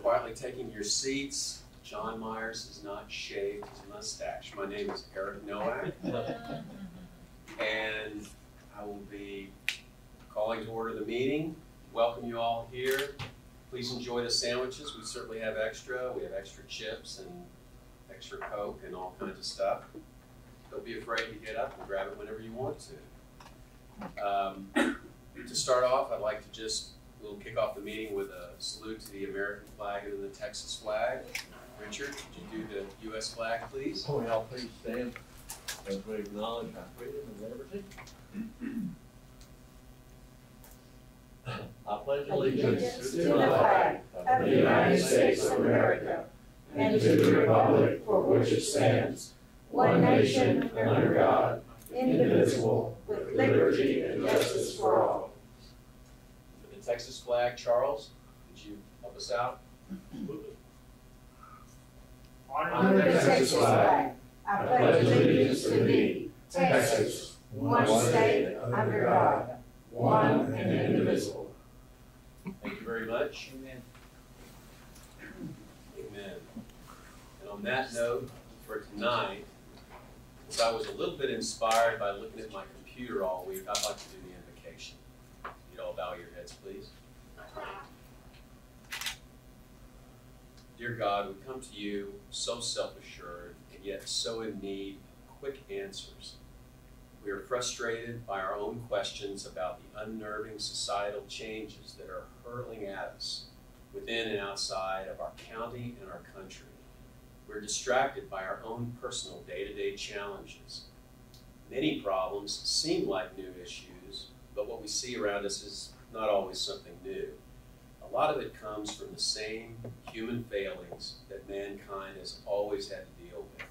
quietly taking your seats. John Myers has not shaved his mustache. My name is Eric Nowak, and I will be calling to order the meeting. Welcome you all here. Please enjoy the sandwiches. We certainly have extra. We have extra chips and extra Coke and all kinds of stuff. Don't be afraid to get up and grab it whenever you want to. To start off, I'd like to we'll kick off the meeting with a salute to the American flag and the Texas flag. Richard, could you do the U.S. flag, please? Oh, y'all please stand as we acknowledge our freedom and liberty. I pledge allegiance to the flag of the United States of America and to the republic for which it stands, one nation under God, indivisible, with liberty and justice for all. For the Texas flag, Charles, could you help us out? Honor the Texas flag. I pledge allegiance to thee, Texas, one state under God, one and indivisible. Thank you very much. Amen. Amen. And on that note, for tonight, since I was a little bit inspired by looking at my computer all week, I'd like to do the invocation. You'd all bow your heads, please. Dear God, we come to you so self-assured and yet so in need of quick answers. We are frustrated by our own questions about the unnerving societal changes that are hurtling at us within and outside of our county and our country. We're distracted by our own personal day-to-day challenges. Many problems seem like new issues, but what we see around us is not always something new. A lot of it comes from the same human failings that mankind has always had to deal with.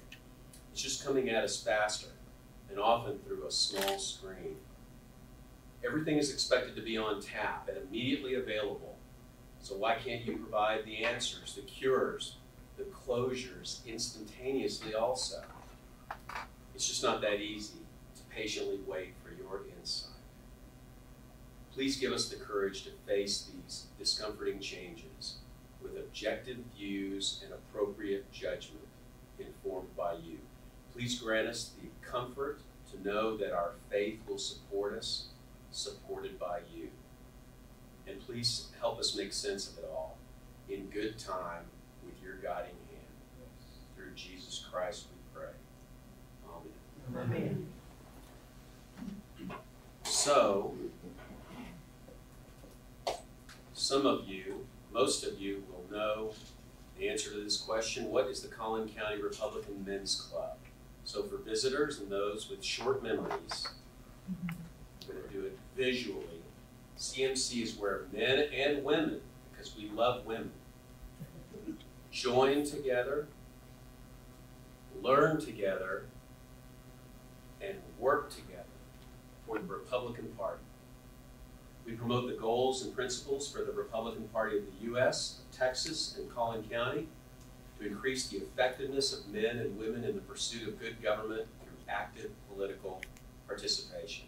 It's just coming at us faster, and often through a small screen. Everything is expected to be on tap and immediately available. So why can't you provide the answers, the cures, the closures instantaneously also? It's just not that easy to patiently wait for your insight. Please give us the courage to face these discomforting changes with objective views and appropriate judgment informed by you. Please grant us the comfort to know that our faith will support us, supported by you. And please help us make sense of it all in good time with your guiding hand. Through Jesus Christ we pray. Amen. Amen. So, some of you, most of you, will know the answer to this question: what is the Collin County Republican Men's Club? So for visitors and those with short memories, we're going to do it visually. CMC is where men and women, because we love women, join together, learn together, and work together for the Republican Party. We promote the goals and principles for the Republican Party of the U.S., Texas, and Collin County to increase the effectiveness of men and women in the pursuit of good government through active political participation.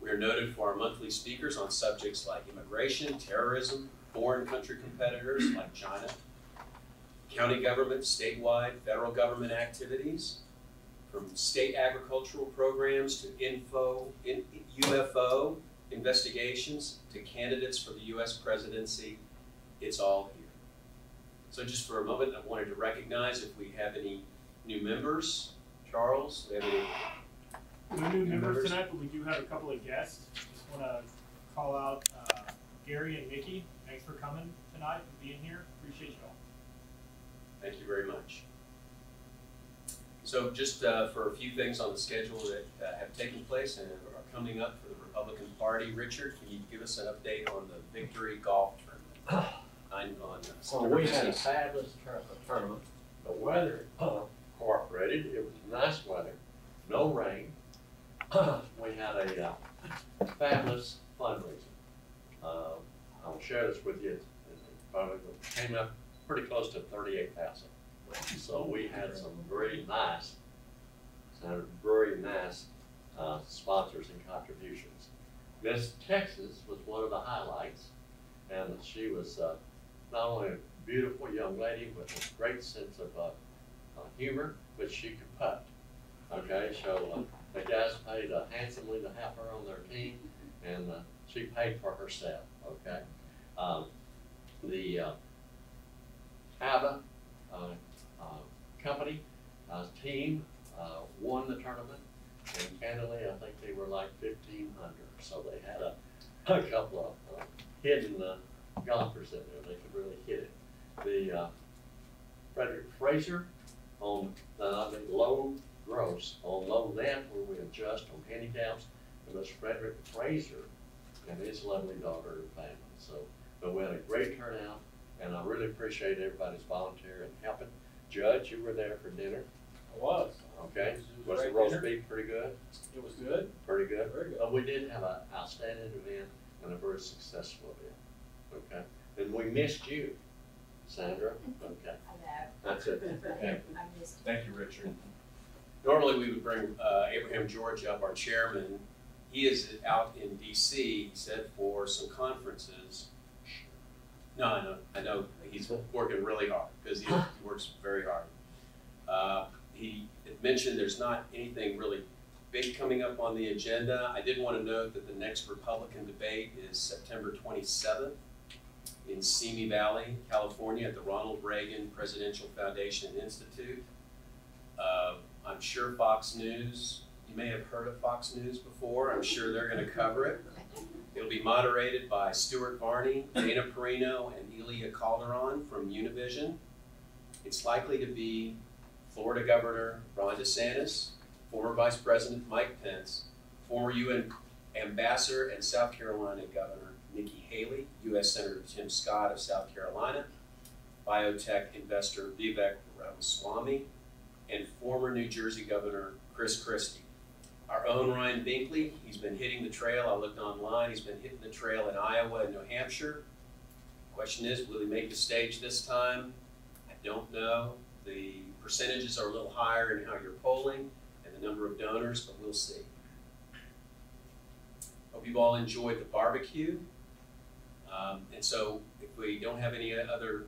We are noted for our monthly speakers on subjects like immigration, terrorism, foreign country competitors like China, county government, statewide, federal government activities, from state agricultural programs to UFO investigations to candidates for the U.S. presidency. It's all here. So just for a moment, I wanted to recognize if we have any new members. Charles, do we have any? No new members tonight, but we do have a couple of guests. Just want to call out Gary and Nikki. Thanks for coming tonight and being here. Appreciate you all. Thank you very much. So just for a few things on the schedule that have taken place and are coming up for the Republican Party. Richard, can you give us an update on the Victory Golf Tournament? So we had a fabulous tournament. The weather cooperated. It was nice weather, no rain. We had a fabulous fundraiser. I'll share this with you. It probably came up pretty close to 38,000. So we had some very nice sponsors and contributions. Miss Texas was one of the highlights, and she was not only a beautiful young lady with a great sense of humor, but she could putt. Okay, so the guys paid handsomely to have her on their team, and she paid for herself. Okay, the ABBA company team won the tournament, and candidly, I think they were like 1,500. So they had a couple of hidden golfers in there. They could really hit it. The Frederick Fraser on low gross on low left where we adjust on handicaps. It was Frederick Fraser and his lovely daughter and family. So, but we had a great turnout, and I really appreciate everybody's volunteer and helping. Judge, you were there for dinner. I was. Okay. It Was a the great roast dinner. beef pretty good? It was good. Pretty good? Very good. But we did have an outstanding event and a very successful event. Okay. And we missed you, Sandra. Okay. I know. That's it. Okay. I missed it. Thank you, Richard. Normally, we would bring Abraham George up, our chairman. He is out in DC, he said, for some conferences. No, I know he's working really hard because he works very hard. He had mentioned there's not anything really big coming up on the agenda. I did want to note that the next Republican debate is September 27th in Simi Valley, California at the Ronald Reagan Presidential Foundation and Institute. I'm sure Fox News, you may have heard of Fox News before. I'm sure they're going to cover it. It'll be moderated by Stuart Varney, Dana Perino, and Elia Calderon from Univision. It's likely to be Florida Governor Ron DeSantis, former Vice President Mike Pence, former UN Ambassador and South Carolina Governor Nikki Haley, U.S. Senator Tim Scott of South Carolina, biotech investor Vivek Ramaswamy, and former New Jersey Governor Chris Christie. Our own Ryan Binkley, he's been hitting the trail. I looked online, he's been hitting the trail in Iowa and New Hampshire. Question is, will he make the stage this time? I don't know. The percentages are a little higher in how you're polling and the number of donors, but we'll see. Hope you've all enjoyed the barbecue. And so if we don't have any other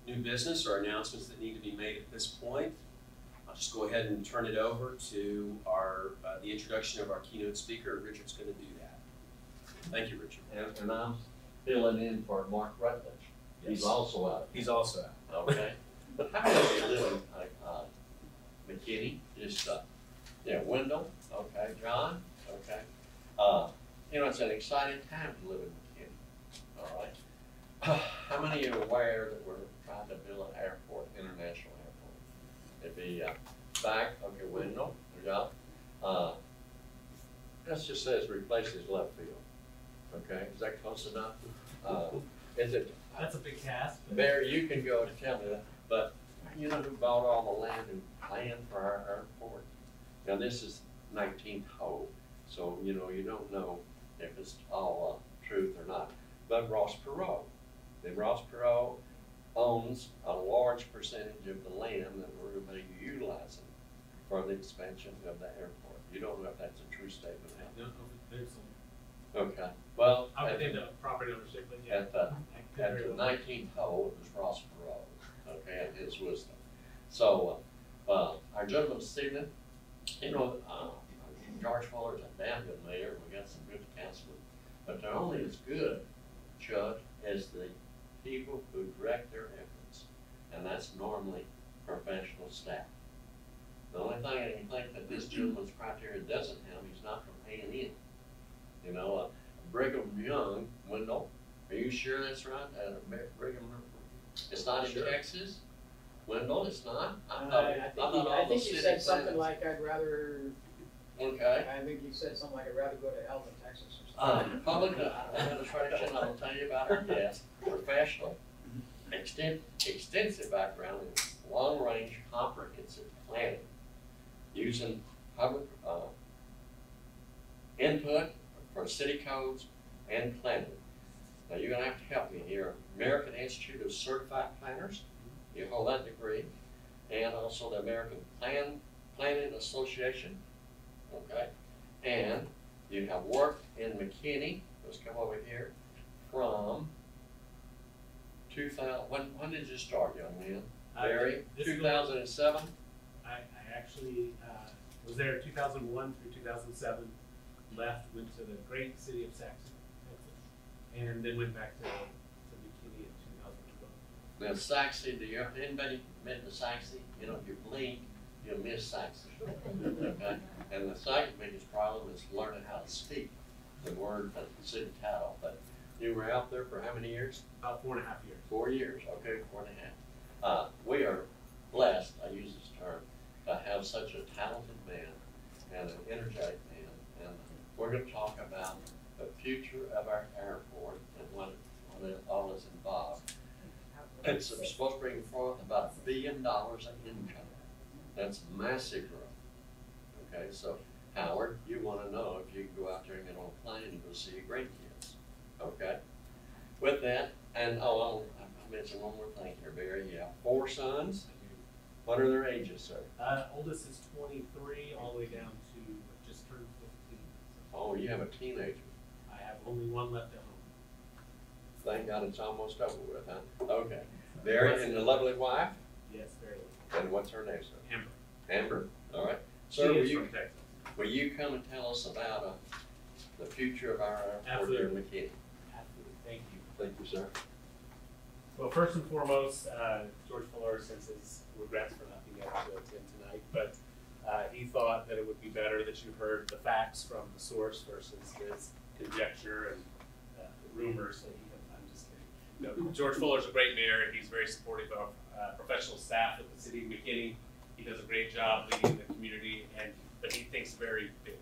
new business or announcements that need to be made at this point, I'll just go ahead and turn it over to our the introduction of our keynote speaker. Richard's going to do that. Thank you, Richard. And I'm filling in for Mark Rutledge. Yes. He's also out. He's also out. Okay. How many of you live in McKinney? Just Wendell. Okay. John. Okay. You know, it's an exciting time to live in McKinney. All right. How many are aware that we're trying to build an airport, international airport? It'd be back. Okay, Wendell. John. Let's just say it's replaced his left field. Okay. Is that close enough? Is it? That's a big task. Barry, you can go and tell me that, but you know who bought all the land and planned for our airport? Now this is 19th hole, so you know you don't know if it's all truth or not. But Ross Perot, and Ross Perot owns a large percentage of the land that we're going to be utilizing for the expansion of the airport. You don't know if that's a true statement. No, there's some. Okay. Well, I would think the property ownership, but yeah. At the 19th hole, it was Ross Perot, okay, and his wisdom. So, our gentleman this evening, you know, George Fuller's a damn good mayor, we got some good councilmen, but they're only as good, Chuck, as the people who direct their efforts, and that's normally professional staff. The only thing I can think that this gentleman's criteria doesn't have, he's not from A&M. You know, Brigham Young, Wendell, are you sure that's right? Brigham, it's not in Texas? Wendell, it's not? I think you said something like, I'd rather, Okay. I think you said something like, I'd rather go to Elton, Texas or something. Public administration, I will tell you about our guest, professional, extensive background in long-range comprehensive planning, using public input for city codes and planning. Now you're going to have to help me here. American Institute of Certified Planners, you hold that degree, and also the American Planning Association, okay? And you have worked in McKinney, let's come over here, from when did you start, young man? Barry, This is 2007? I actually was there 2001 through 2007, left, went to the great city of Saxon, Texas, and then went back to McKinney in 2012. Now, Saxon, anybody been to Saxon? You know, if you blink, you'll miss Saxon. Okay? And the second biggest problem is learning how to speak the word that the city title. But you were out there for how many years? About 4.5 years. 4 years, okay, 4.5. We are blessed, I use this term, to have such a talented man and an energetic man. And we're going to talk about the future of our airport and what it all is involved. It's supposed to bring forth about $1 billion in income. That's massive growth. Okay, so Howard, you want to know if you can go out there and get on a plane and go see your grandkids. Okay? With that, and I mentioned one more thing here, Barry. Yeah, 4 sons. What are their ages, sir? Oldest is 23, all the way down to just turned 15. Oh, you have a teenager. I have only one left at home. Thank God it's almost over with, huh? Okay. Barry and the lovely wife. Yes, very And what's her name, sir? Amber. Amber. All right. She Sir, is from Texas. will you come and tell us about the future of our airport here in McKinney? Absolutely. Thank you. Thank you, sir. Well, first and foremost, George Fuller sends his regrets for not being able to attend tonight, but he thought that it would be better that you heard the facts from the source versus his conjecture and rumors that I'm just kidding. No, George Fuller's a great mayor. He's very supportive of professional staff at the city of McKinney. He does a great job leading the community, but he thinks very big.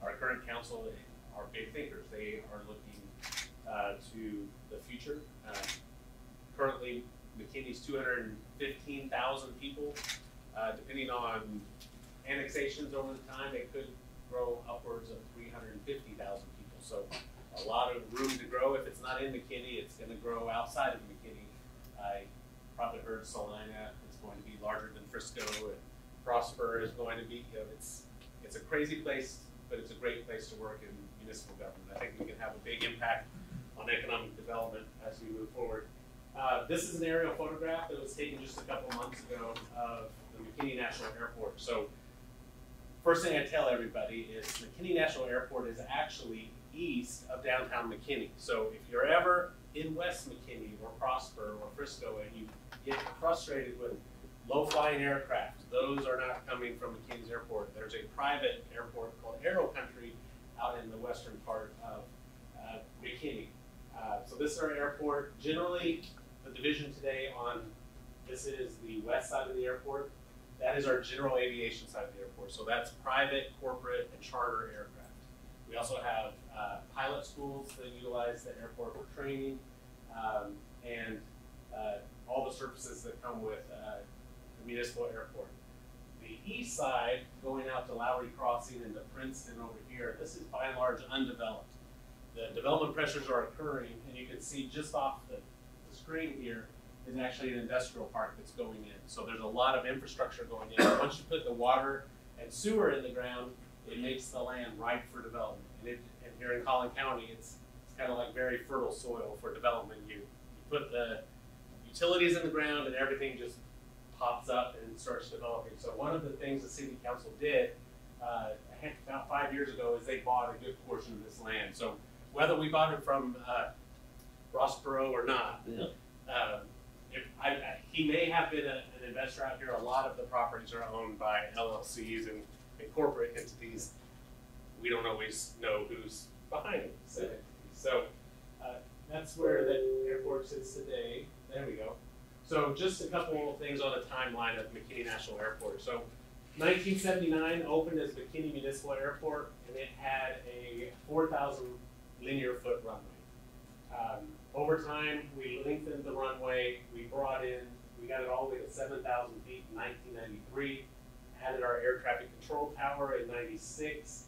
Our current council are big thinkers. They are looking to the future. Currently, McKinney's 215,000 people. Depending on annexations over the time, it could grow upwards of 350,000 people. So a lot of room to grow. If it's not in McKinney, it's going to grow outside of McKinney. I probably heard Salina is going to be larger than Frisco, and Prosper is going to be, it's a crazy place, but it's a great place to work in municipal government. I think we can have a big impact on economic development as we move forward. This is an aerial photograph that was taken just a couple months ago of the McKinney National Airport. So first thing I tell everybody is McKinney National Airport is actually east of downtown McKinney. So if you're ever in West McKinney or Prosper or Frisco and you get frustrated with low-flying aircraft, those are not coming from McKinney's airport. There's a private airport called Aero Country out in the western part of McKinney. So this is our airport. Generally, the division today on this is the west side of the airport. That is our general aviation side of the airport. So that's private, corporate, and charter aircraft. We also have pilot schools that utilize the airport for training, and all the services that come with the municipal airport. The east side, going out to Lowry Crossing and to Princeton over here, this is by and large undeveloped. The development pressures are occurring, and you can see just off the screen here is actually an industrial park that's going in. So there's a lot of infrastructure going in. Once you put the water and sewer in the ground, it makes the land ripe for development. And here in Collin County, it's kind of like very fertile soil for development. You put the utilities in the ground and everything just pops up and starts developing. So one of the things the city council did about 5 years ago is they bought a good portion of this land. So whether we bought it from Rossboro or not, he may have been an investor out here. A lot of the properties are owned by LLCs and corporate entities. We don't always know who's behind it. So that's where the airport sits today. There we go. So just a couple of things on the timeline of McKinney National Airport. So 1979 opened as McKinney Municipal Airport, and it had a 4,000 linear foot runway. Over time, we lengthened the runway. We got it all the way to 7,000 feet in 1993, added our air traffic control tower in 96.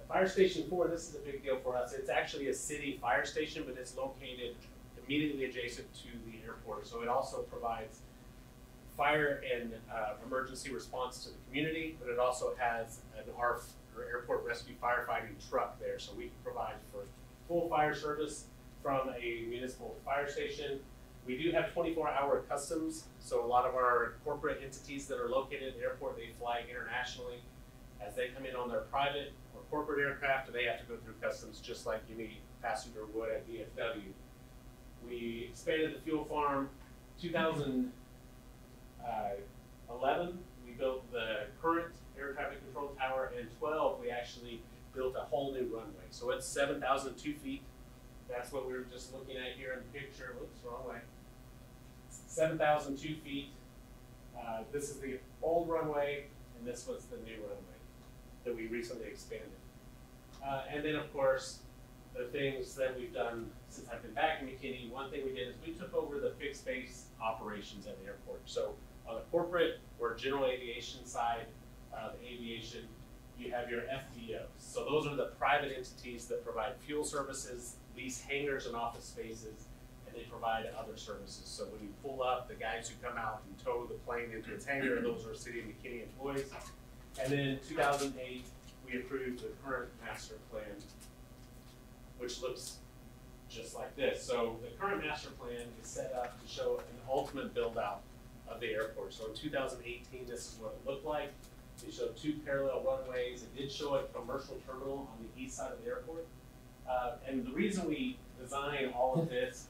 Fire Station 4, this is a big deal for us. It's actually a city fire station, but it's located immediately adjacent to the airport. So it also provides fire and emergency response to the community, but it also has an ARF, or Airport Rescue Firefighting truck there. So we can provide for full fire service from a municipal fire station. We do have 24-hour customs, so a lot of our corporate entities that are located at the airport, they fly internationally. As they come in on their private or corporate aircraft, they have to go through customs just like any passenger would at DFW. We expanded the fuel farm. 2011, we built the current air traffic control tower, and 12, we actually built a whole new runway. So it's 7,002 feet. That's what we were just looking at here in the picture. Whoops, wrong way. 7,002 feet. This is the old runway, and this was the new runway that we recently expanded. And then, of course, the things that we've done since I've been back in McKinney, one thing we did is we took over the fixed base operations at the airport. So on the corporate or general aviation side of aviation, you have your FBOs. So those are the private entities that provide fuel services, lease hangars and office spaces, and they provide other services. So when you pull up, the guys who come out and tow the plane into its hangar, those are City of McKinney employees. And then in 2008, we approved the current master plan, which looks just like this. So the current master plan is set up to show an ultimate build out of the airport. So in 2018, this is what it looked like. It showed 2 parallel runways. It did show a commercial terminal on the east side of the airport. And the reason we design all of this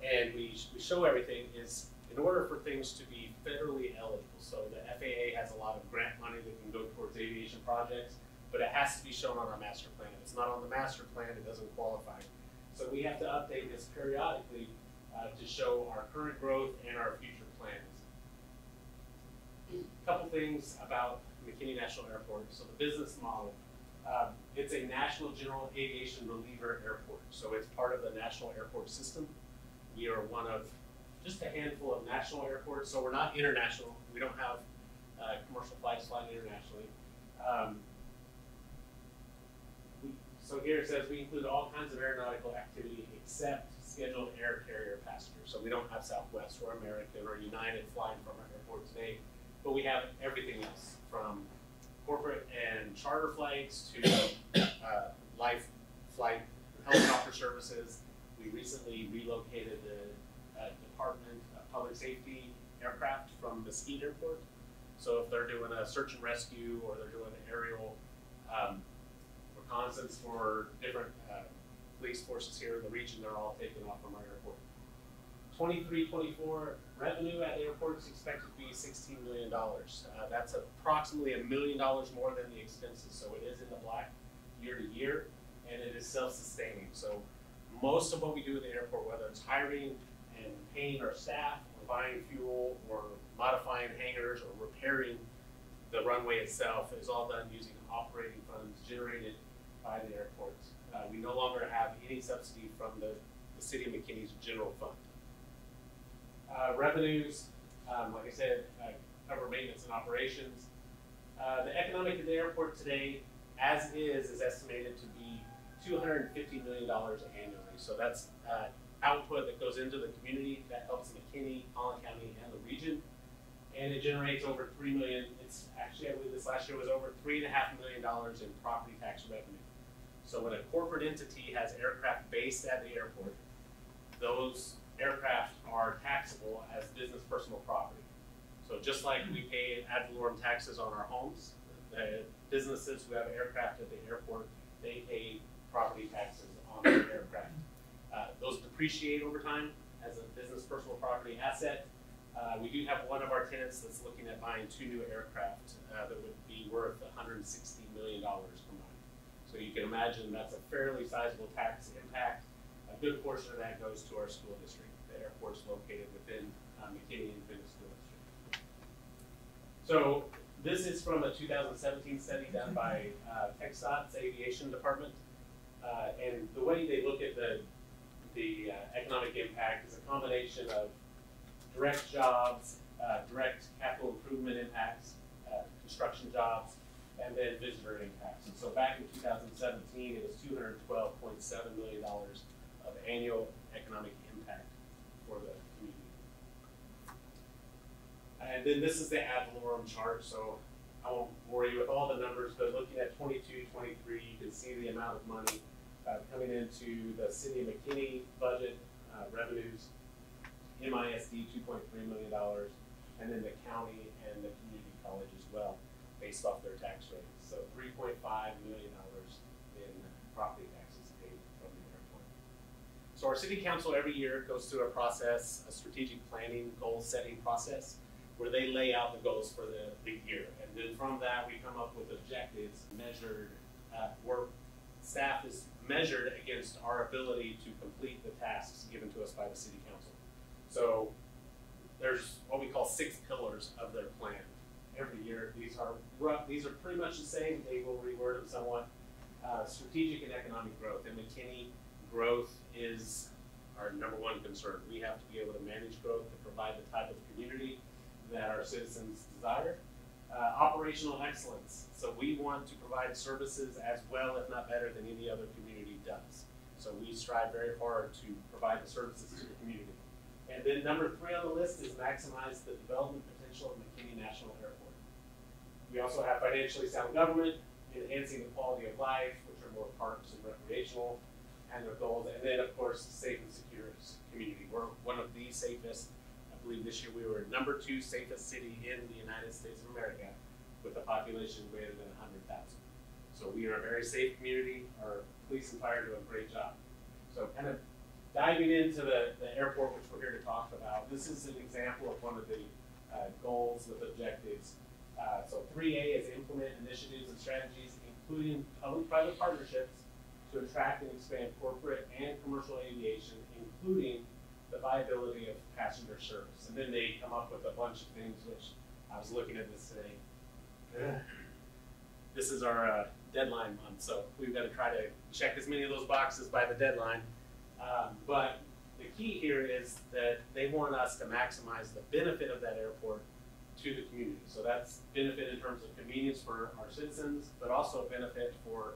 and we show everything is in order for things to be federally eligible. So the FAA has a lot of grant money that can go towards aviation projects, but it has to be shown on our master plan. If it's not on the master plan, it doesn't qualify. So we have to update this periodically to show our current growth and our future plans. A couple things about McKinney National Airport. So the business model, it's a national general aviation reliever airport. So it's part of the national airport system. We are one of just a handful of national airports. So we're not international. We don't have commercial flights flying internationally. So here it says we include all kinds of aeronautical activity except scheduled air carrier passengers. So we don't have Southwest or American or United flying from our airport today, but we have everything else from corporate and charter flights to life flight helicopter services. We recently relocated the Department of Public Safety aircraft from Mesquite Airport. So if they're doing a search and rescue or they're doing an aerial reconnaissance for different police forces here in the region, they're all taken off from our airport. 23-24 revenue at the airport is expected to be $16 million. That's approximately $1 million more than the expenses. So it is in the black year to year, and it is self-sustaining. So most of what we do at the airport, whether it's hiring and paying our staff, or buying fuel, or modifying hangars, or repairing the runway itself, is all done using operating funds generated by the airport. We no longer have any subsidy from the City of McKinney's general fund. Revenues, like I said, cover maintenance and operations. The economic of the airport today, as is estimated to be $250 million annually. So that's output that goes into the community that helps McKinney, Collin County, and the region. And it generates over $3 million. It's actually, I believe this last year was over $3.5 million in property tax revenue. So when a corporate entity has aircraft based at the airport, those aircraft are taxable as business personal property. So just like we pay ad valorem taxes on our homes, the businesses who have aircraft at the airport, they pay property taxes on their aircraft. Those depreciate over time as a business personal property asset. We do have one of our tenants that's looking at buying 2 new aircraft that would be worth $160 million combined. So you can imagine that's a fairly sizable tax impact. A good portion of that goes to our school district. The airport's located within McKinney Independent School District. So this is from a 2017 study done by TxDOT's aviation department. And the way they look at the economic impact is a combination of direct jobs, direct capital improvement impacts, construction jobs, and then visitor impacts. And so back in 2017, it was $212.7 million of annual economic impact for the community. And then this is the ad valorem chart, so I won't bore you with all the numbers, but looking at 22, 23, you can see the amount of money coming into the City of McKinney budget revenues. MISD $2.3 million, and then the county and the community college as well, based off their tax rates. So $3.5 million in property taxes paid from the airport. So our city council every year goes through a process, a strategic planning, goal-setting process, where they lay out the goals for the year. And then from that, we come up with objectives measured, where staff is measured against our ability to complete the tasks given to us by the city council. So there's what we call 6 pillars of their plan. Every year, these are pretty much the same. They will reword them somewhat. Strategic and economic growth. In McKinney, growth is our #1 concern. We have to be able to manage growth to provide the type of community that our citizens desire. Operational excellence. So we want to provide services as well, if not better, than any other community does. So we strive very hard to provide the services to the community. And then #3 on the list is maximize the development potential of McKinney National Airport. We also have financially sound government, enhancing the quality of life, which are more parks and recreational, and their goals. And then, of course, safe and secure community. We're one of the safest. I believe this year we were #2 safest city in the United States of America, with a population greater than 100,000. So we are a very safe community. Our police and fire do a great job. So kind of diving into the airport, which we're here to talk about, this is an example of one of the goals with objectives. So 3A is implement initiatives and strategies, including public-private partnerships, to attract and expand corporate and commercial aviation, including the viability of passenger service. And then they come up with a bunch of things, which I was looking at this today. This is our deadline month, so we've got to try to check as many of those boxes by the deadline. But the key here is that they want us to maximize the benefit of that airport to the community. So that's benefit in terms of convenience for our citizens, but also benefit for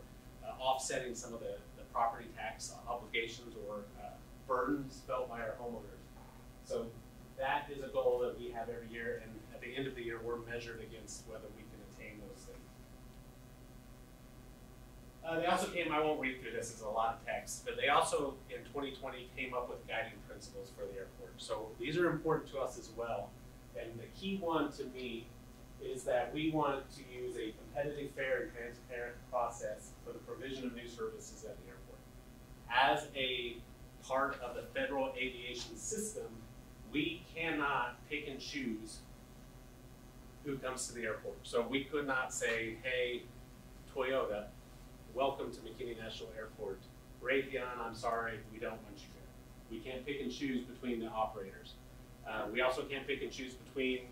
offsetting some of the property tax obligations or burdens felt by our homeowners. So that is a goal that we have every year, and at the end of the year, we're measured against whether we can attain those things. They also came, I won't read through this, it's a lot of text, but they also, in 2020, came up with guiding principles for the airport. So these are important to us as well. And the key one to me is that we want to use a competitive, fair, and transparent process for the provision of new services at the airport. As a part of the federal aviation system, we cannot pick and choose who comes to the airport. So we could not say, hey, Toyota, welcome to McKinney National Airport. Raytheon, I'm sorry, we don't want you here. We can't pick and choose between the operators. We also can't pick and choose between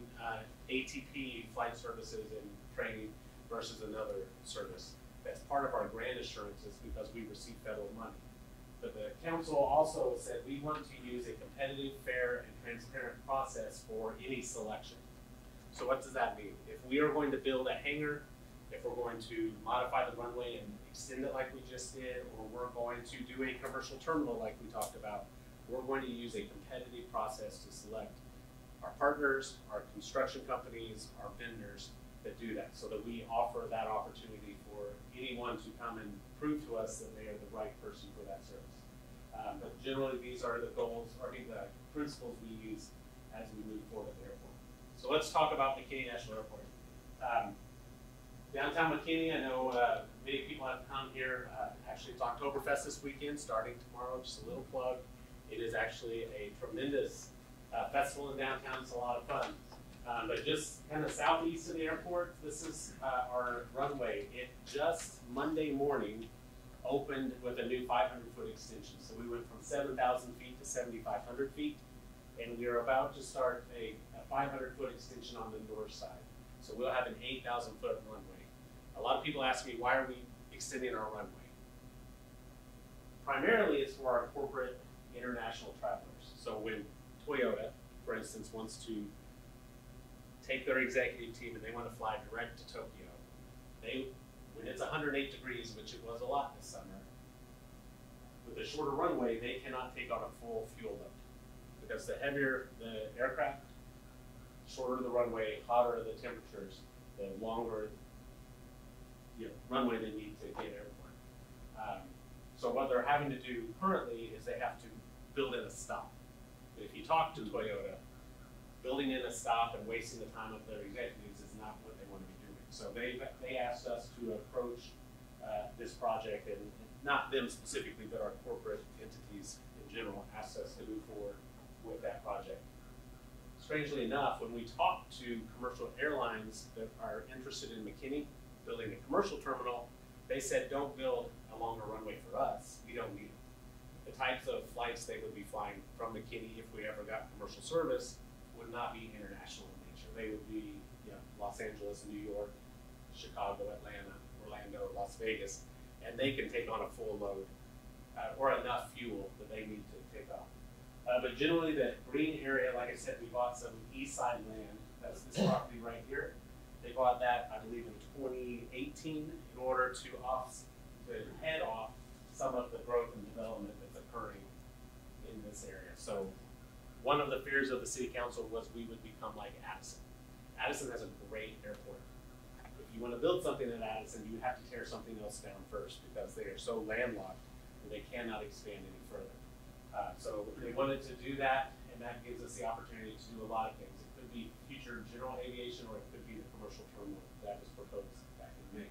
ATP flight services and training versus another service. That's part of our grant assurances because we receive federal money. But the council also said we want to use a competitive, fair, and transparent process for any selection. So what does that mean? If we are going to build a hangar, if we're going to modify the runway and extend it like we just did, or we're going to do a commercial terminal like we talked about, we're going to use a competitive process to select our partners, our construction companies, our vendors that do that, so that we offer that opportunity for anyone to come and prove to us that they are the right person for that service. But generally, these are the goals, or the principles we use as we move forward at the airport. So let's talk about McKinney National Airport. Downtown McKinney, I know many people have come here. Actually, it's Oktoberfest this weekend, starting tomorrow, just a little plug. It is actually a tremendous festival in downtown. It's a lot of fun. But just kind of southeast of the airport, this is our runway. It just Monday morning opened with a new 500-foot extension. So we went from 7,000 feet to 7,500 feet. And we are about to start a 500-foot extension on the north side. So we'll have an 8,000-foot runway. A lot of people ask me, why are we extending our runway? Primarily, it's for our corporate international travelers. So when Toyota, for instance, wants to take their executive team and they want to fly direct to Tokyo, when it's 108 degrees, which it was a lot this summer, with a shorter runway, they cannot take on a full fuel load. Because the heavier the aircraft, shorter the runway, hotter the temperatures, the longer runway they need to get airborne. So what they're having to do currently is they have to build in a stop. But if you talk to Toyota, building in a stop and wasting the time of their executives is not what they want to be doing. So they asked us to approach this project, and not them specifically, but our corporate entities in general asked us to move forward with that project. Strangely enough, when we talk to commercial airlines that are interested in McKinney building a commercial terminal, they said, don't build a longer runway for us. We don't need it. The types of flights they would be flying from McKinney if we ever got commercial service would not be international in nature. They would be, you know, Los Angeles, New York, Chicago, Atlanta, Orlando, Las Vegas, and they can take on a full load or enough fuel that they need to take off. But generally, the green area, like I said, we bought some east side land. That's this property right here. They bought that, I believe, in 2018 in order to head off some of the growth and development that's occurring in this area. So one of the fears of the city council was we would become like Addison. Addison has a great airport. If you want to build something at Addison, you have to tear something else down first because they are so landlocked that they cannot expand any further. So they wanted to do that, and that gives us the opportunity to do a lot of things. It could be future general aviation, or it could be the commercial terminal that was proposed back in May.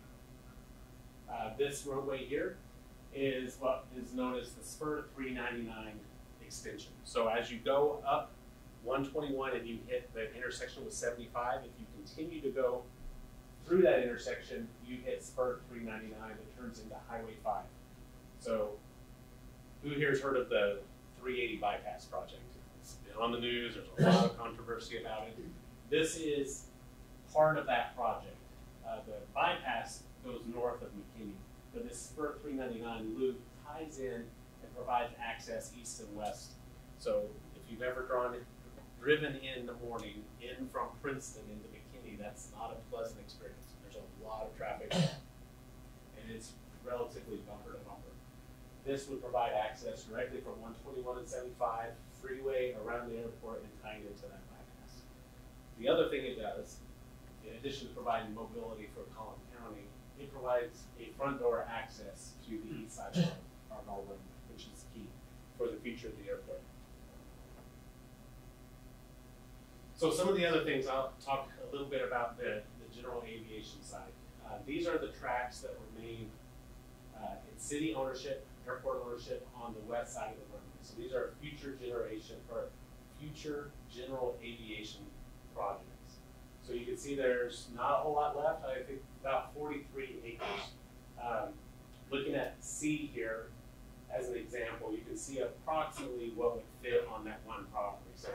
This roadway here is what is known as the Spur 399 extension. So as you go up 121 and you hit the intersection with 75, if you continue to go through that intersection, you hit Spur 399 that turns into Highway 5. So who here has heard of the 380 bypass project? It's been on the news, there's a lot of controversy about it. This is part of that project. The bypass goes north of McKinney, but this Spur 399 loop ties in and provides access east and west. So if you've ever driven in the morning in from Princeton into McKinney, that's not a pleasant experience. There's a lot of traffic, and it's relatively bumper to bumper. This would provide access directly from 121 and 75 freeway around the airport and tying into that bypass. The other thing it does, in addition to providing mobility for Collin County, it provides a front door access to the east side of our runway, which is key for the future of the airport. So some of the other things, I'll talk a little bit about the general aviation side. These are the tracks that were made in city ownership, airport ownership on the west side of the runway. So these are future general aviation projects. So you can see there's not a whole lot left. I think about 43 acres. Looking at C here as an example, you can see approximately what would fit on that one property. So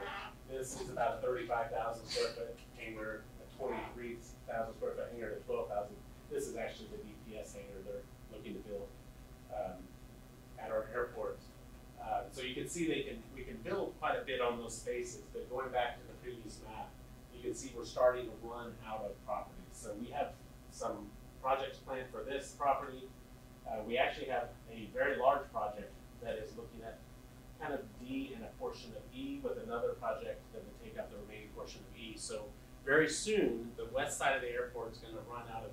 this is about a 35,000 square foot hangar, a 23,000 square foot hangar to 12,000. This is actually the DPS hangar they're looking to build at our airport. So you can see we can build quite a bit on those spaces, but going back to the previous map, you can see we're starting to run out of properties. So we have some projects planned for this property. We actually have a very large project that is looking at kind of D and a portion of E with another project that would take up the remaining portion of E. So very soon, the west side of the airport is going to run out of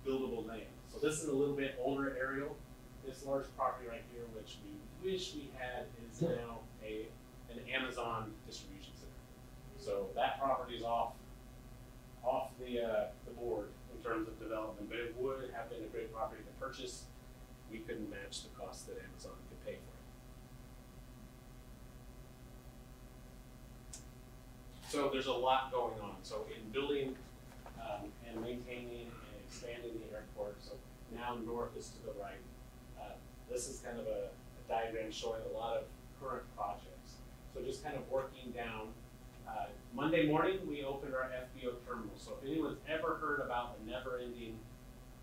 buildable land. So this is a little bit older aerial. This large property right here, which we wish we had, is now an Amazon distribution center. So that property is off the board in terms of development, but it would have been a great property to purchase. We couldn't match the cost that Amazon could pay for it. So there's a lot going on. So in building and maintaining and expanding the airport, so now north is to the right. This is kind of a diagram showing a lot of current projects. So just kind of working down. Monday morning, we opened our FBO terminal. So if anyone's ever heard about the never-ending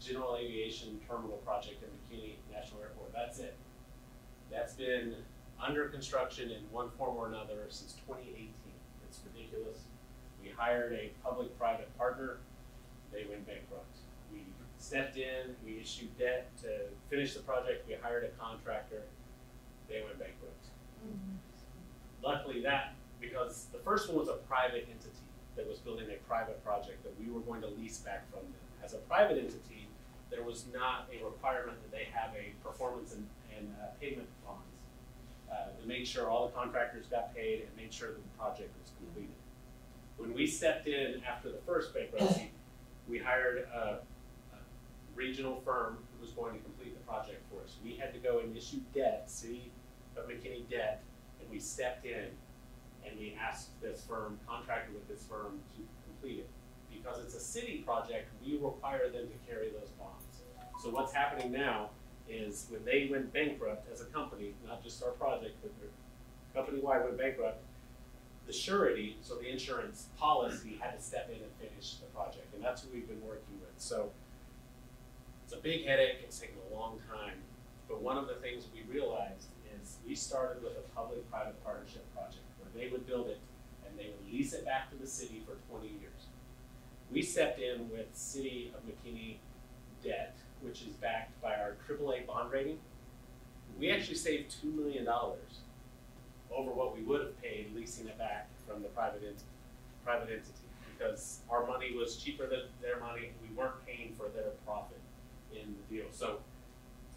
general aviation terminal project at McKinney National Airport, that's it. That's been under construction in one form or another since 2018. It's ridiculous. We hired a public-private partner. They went bankrupt. We stepped in, we issued debt to finish the project. We hired a contractor. They went bankrupt. Luckily because the first one was a private entity that was building a private project that we were going to lease back from them. As a private entity, there was not a requirement that they have a performance and payment bonds. to make sure all the contractors got paid and made sure that the project was completed. When we stepped in after the first bankruptcy, we hired a regional firm who was going to complete the project for us. We had to go and issue debt, City of McKinney debt, and we stepped in and we asked this firm, contracted with this firm to complete it. Because it's a city project, we require them to carry those bonds. So what's happening now is when they went bankrupt as a company, not just our project, but their company-wide went bankrupt, the surety, so the insurance policy, had to step in and finish the project, and that's who we've been working with. So it's a big headache, it's taken a long time, but one of the things we realized is we started with a public-private partnership project where they would build it and they would lease it back to the city for 20 years. We stepped in with City of McKinney debt, which is backed by our AAA bond rating. We actually saved $2 million over what we would have paid leasing it back from the private entity, because our money was cheaper than their money, and we weren't paying for their profit in the deal. So,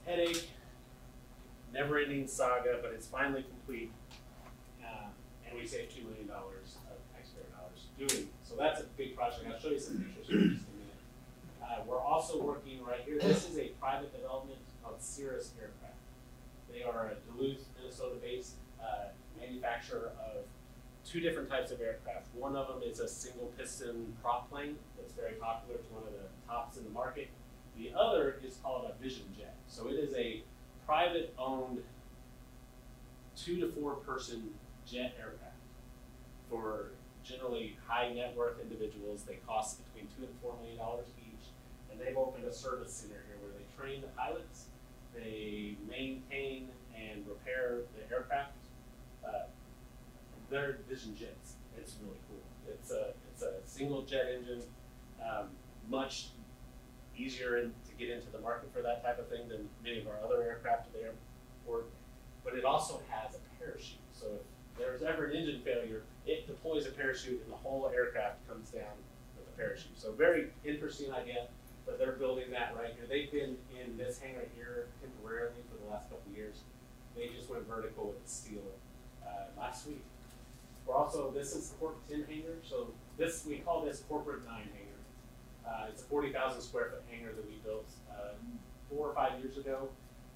headache, never-ending saga, but it's finally complete, and we saved $2 million of taxpayer dollars doing it. So that's a big project. I'll show you some pictures in just a minute. We're also working right here. This is a private development called Cirrus Aircraft. They are a Duluth, Minnesota-based manufacturer of two different types of aircraft. One of them is a single piston prop plane that's very popular. It's one of the tops in the market. The other is called a Vision Jet. So it is a private owned 2 to 4 person jet aircraft for generally high net worth individuals. They cost between $2 and $4 million each. And they've opened a service center here where they train the pilots, they maintain and repair the aircraft. They're Vision Jets. It's really cool. It's a single jet engine, much easier to get into the market for that type of thing than many of our other aircraft at the airport. But it also has a parachute. So if there's ever an engine failure, it deploys a parachute and the whole aircraft comes down with a parachute. So very interesting idea, but they're building that right here. They've been in this hangar here temporarily for the last couple of years. They just went vertical with the steel last week. We're also, this is Corp 10 hangar, so this, we call this Corporate 9 hangar. It's a 40,000 square foot hangar that we built 4 or 5 years ago,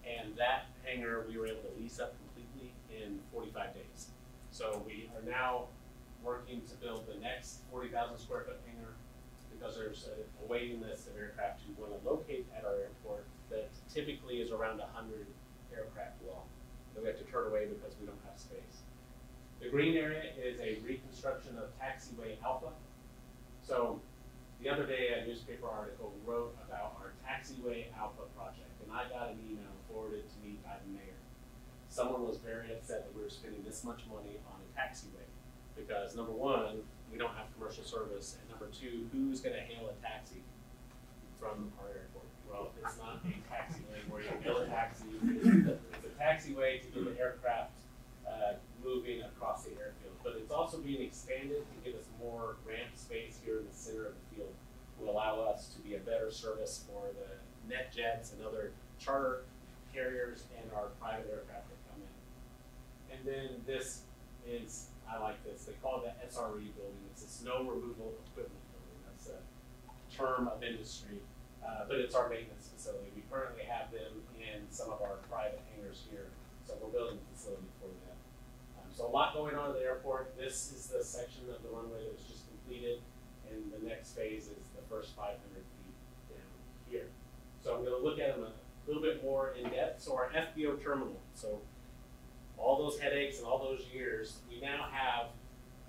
and that hangar we were able to lease up completely in 45 days. So we are now working to build the next 40,000 square foot hangar, because there's a waiting list of aircraft who want to locate at our airport that typically is around 100 aircraft long that we have to turn away because we don't have space. The green area is a reconstruction of Taxiway Alpha. So the other day a newspaper article wrote about our Taxiway Alpha project, and I got an email forwarded to me by the mayor. Someone was very upset that we were spending this much money on a taxiway because, number one, we don't have commercial service, and number two, who's going to hail a taxi from our airport? Well, it's not a taxiway where you hail a taxi. It's a taxiway to get the aircraft moving across the airfield. But it's also being expanded to give us more ramp space here in the center of the field. Will allow us to be a better service for the net jets and other charter carriers and our private aircraft that come in. And then this is, I like this, they call it the SRE building. It's a snow removal equipment building. That's a term of industry, but it's our maintenance facility. We currently have them in some of our private hangars here, so we're building a facility for that. So a lot going on at the airport. This is the section of the runway that was just completed, and the next phase is the first 500 feet down here. So I'm going to look at them a little bit more in depth. So our FBO terminal. So all those headaches and all those years, we now have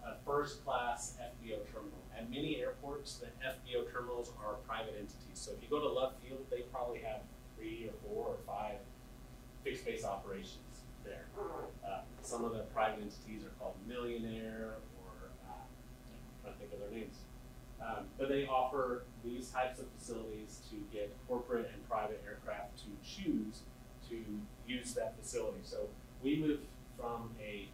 a first-class FBO terminal. At many airports, the FBO terminals are private entities. So if you go to Love Field, they probably have 3 or 4 or 5 fixed base operations there. Some of the private entities are called Millionaire, or I'm trying to think of their names. But they offer these types of facilities to get corporate and private aircraft to choose to use that facility. So we moved from a,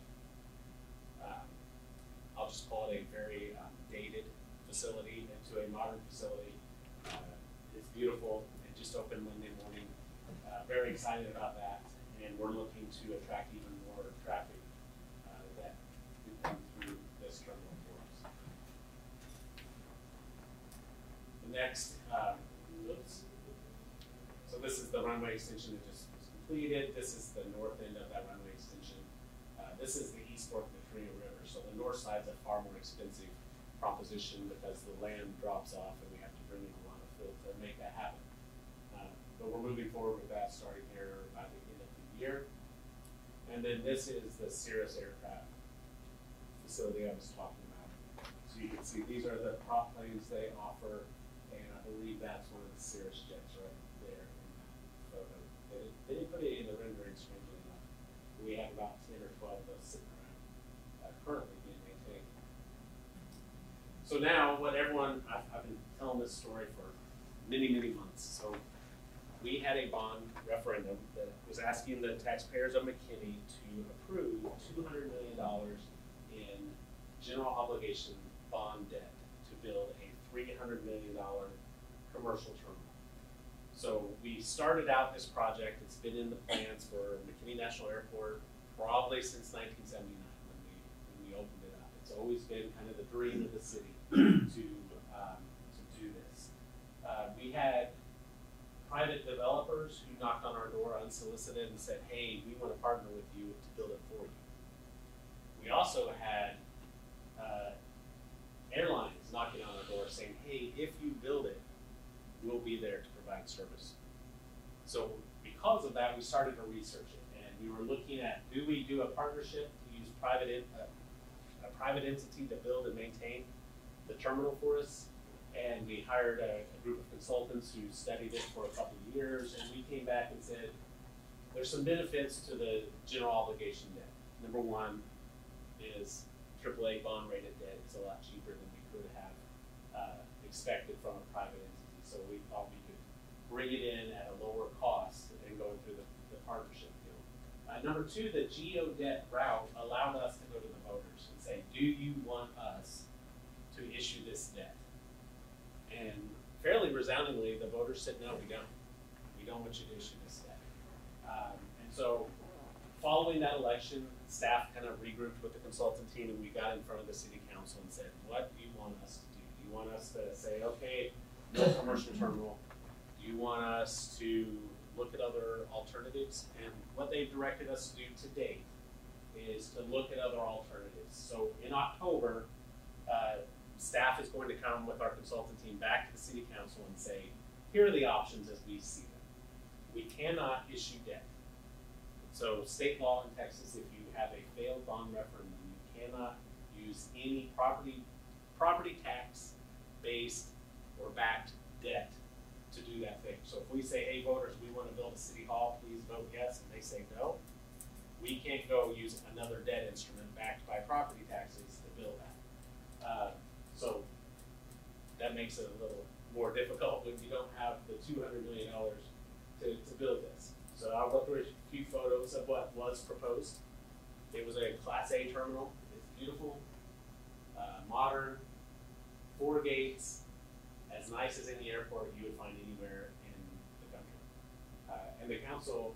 I'll just call it a very dated facility into a modern facility. It's beautiful. It just opened Monday morning. Very excited about that. And we're looking to attract even more next, oops. So this is the runway extension that just was completed. This is the north end of that runway extension. This is the east fork of the Trio River. So the north side's a far more expensive proposition because the land drops off and we have to bring in a lot of fill to make that happen. But we're moving forward with that starting here by the end of the year. And then this is the Cirrus aircraft facility I was talking about. So you can see these are the prop planes they offer, and I believe that's one of the Cirrus jets right there in that photo. They didn't put it in the rendering, strangely enough. We have about 10 or 12 of those sitting around, currently being maintained. So now, what everyone, I've been telling this story for many, many months. So we had a bond referendum that was asking the taxpayers of McKinney to approve $200 million in general obligation bond debt to build a $300 million commercial terminal. So we started out this project. It's been in the plans for McKinney National Airport probably since 1979 when we opened it up. It's always been kind of the dream of the city to do this. We had private developers who knocked on our door unsolicited and said, hey, we want to partner with you to build it for you. We also had airlines knocking on our door saying, hey, if you build it, we'll be there to provide service. So because of that, we started to research it, and we were looking at, do we do a partnership to use a private entity to build and maintain the terminal for us? And we hired a group of consultants who studied it for a couple of years, and we came back and said, there's some benefits to the general obligation debt. Number one is AAA bond rated debt. It's a lot cheaper than we could have expected from a private entity. So we thought we could bring it in at a lower cost than going through the partnership deal. Number two, the geo debt route allowed us to go to the voters and say, do you want us to issue this debt? And fairly resoundingly, the voters said, no, we don't. We don't want you to issue this debt. And so following that election, staff kind of regrouped with the consultant team, and we got in front of the city council and said, what do you want us to do? Do you want us to say, okay, no commercial terminal? Do you want us to look at other alternatives? And what they've directed us to do to date is to look at other alternatives. So in October, staff is going to come with our consultant team back to the city council and say, here are the options as we see them. We cannot issue debt. So state law in Texas, if you have a failed bond referendum, you cannot use any property tax based or backed debt to do that thing. So if we say, hey voters, we want to build a city hall, please vote yes, and they say no, we can't go use another debt instrument backed by property taxes to build that. So that makes it a little more difficult when you don't have the $200 million to build this. So I'll go through a few photos of what was proposed. It was a Class A terminal. It's beautiful, modern, 4 gates, as nice as any airport you would find anywhere in the country. And the council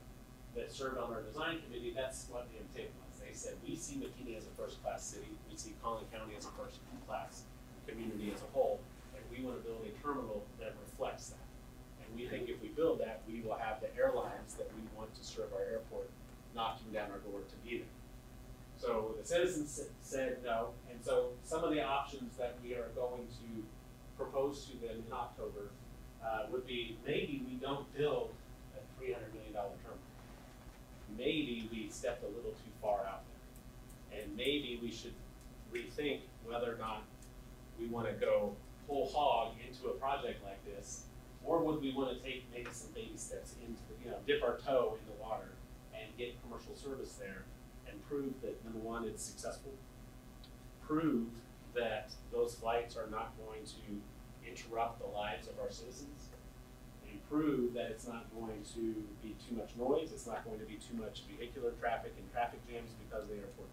that served on our design committee, that's what the intent was. They said, we see McKinney as a first-class city. We see Collin County as a first-class community as a whole, and we want to build a terminal that reflects that. And we think if we build that, we will have the airlines that we want to serve our airport knocking down our door to be there. So the citizens said no, and so some of the options that we are going to propose to them in October would be, maybe we don't build a $300 million terminal. Maybe we stepped a little too far out there, and maybe we should rethink whether or not we want to go whole hog into a project like this, or would we want to take maybe some baby steps into the, dip our toe in the water and get commercial service there and prove that, number one, it's successful, prove that those flights are not going to interrupt the lives of our citizens, and prove that it's not going to be too much noise, it's not going to be too much vehicular traffic and traffic jams because of the airport.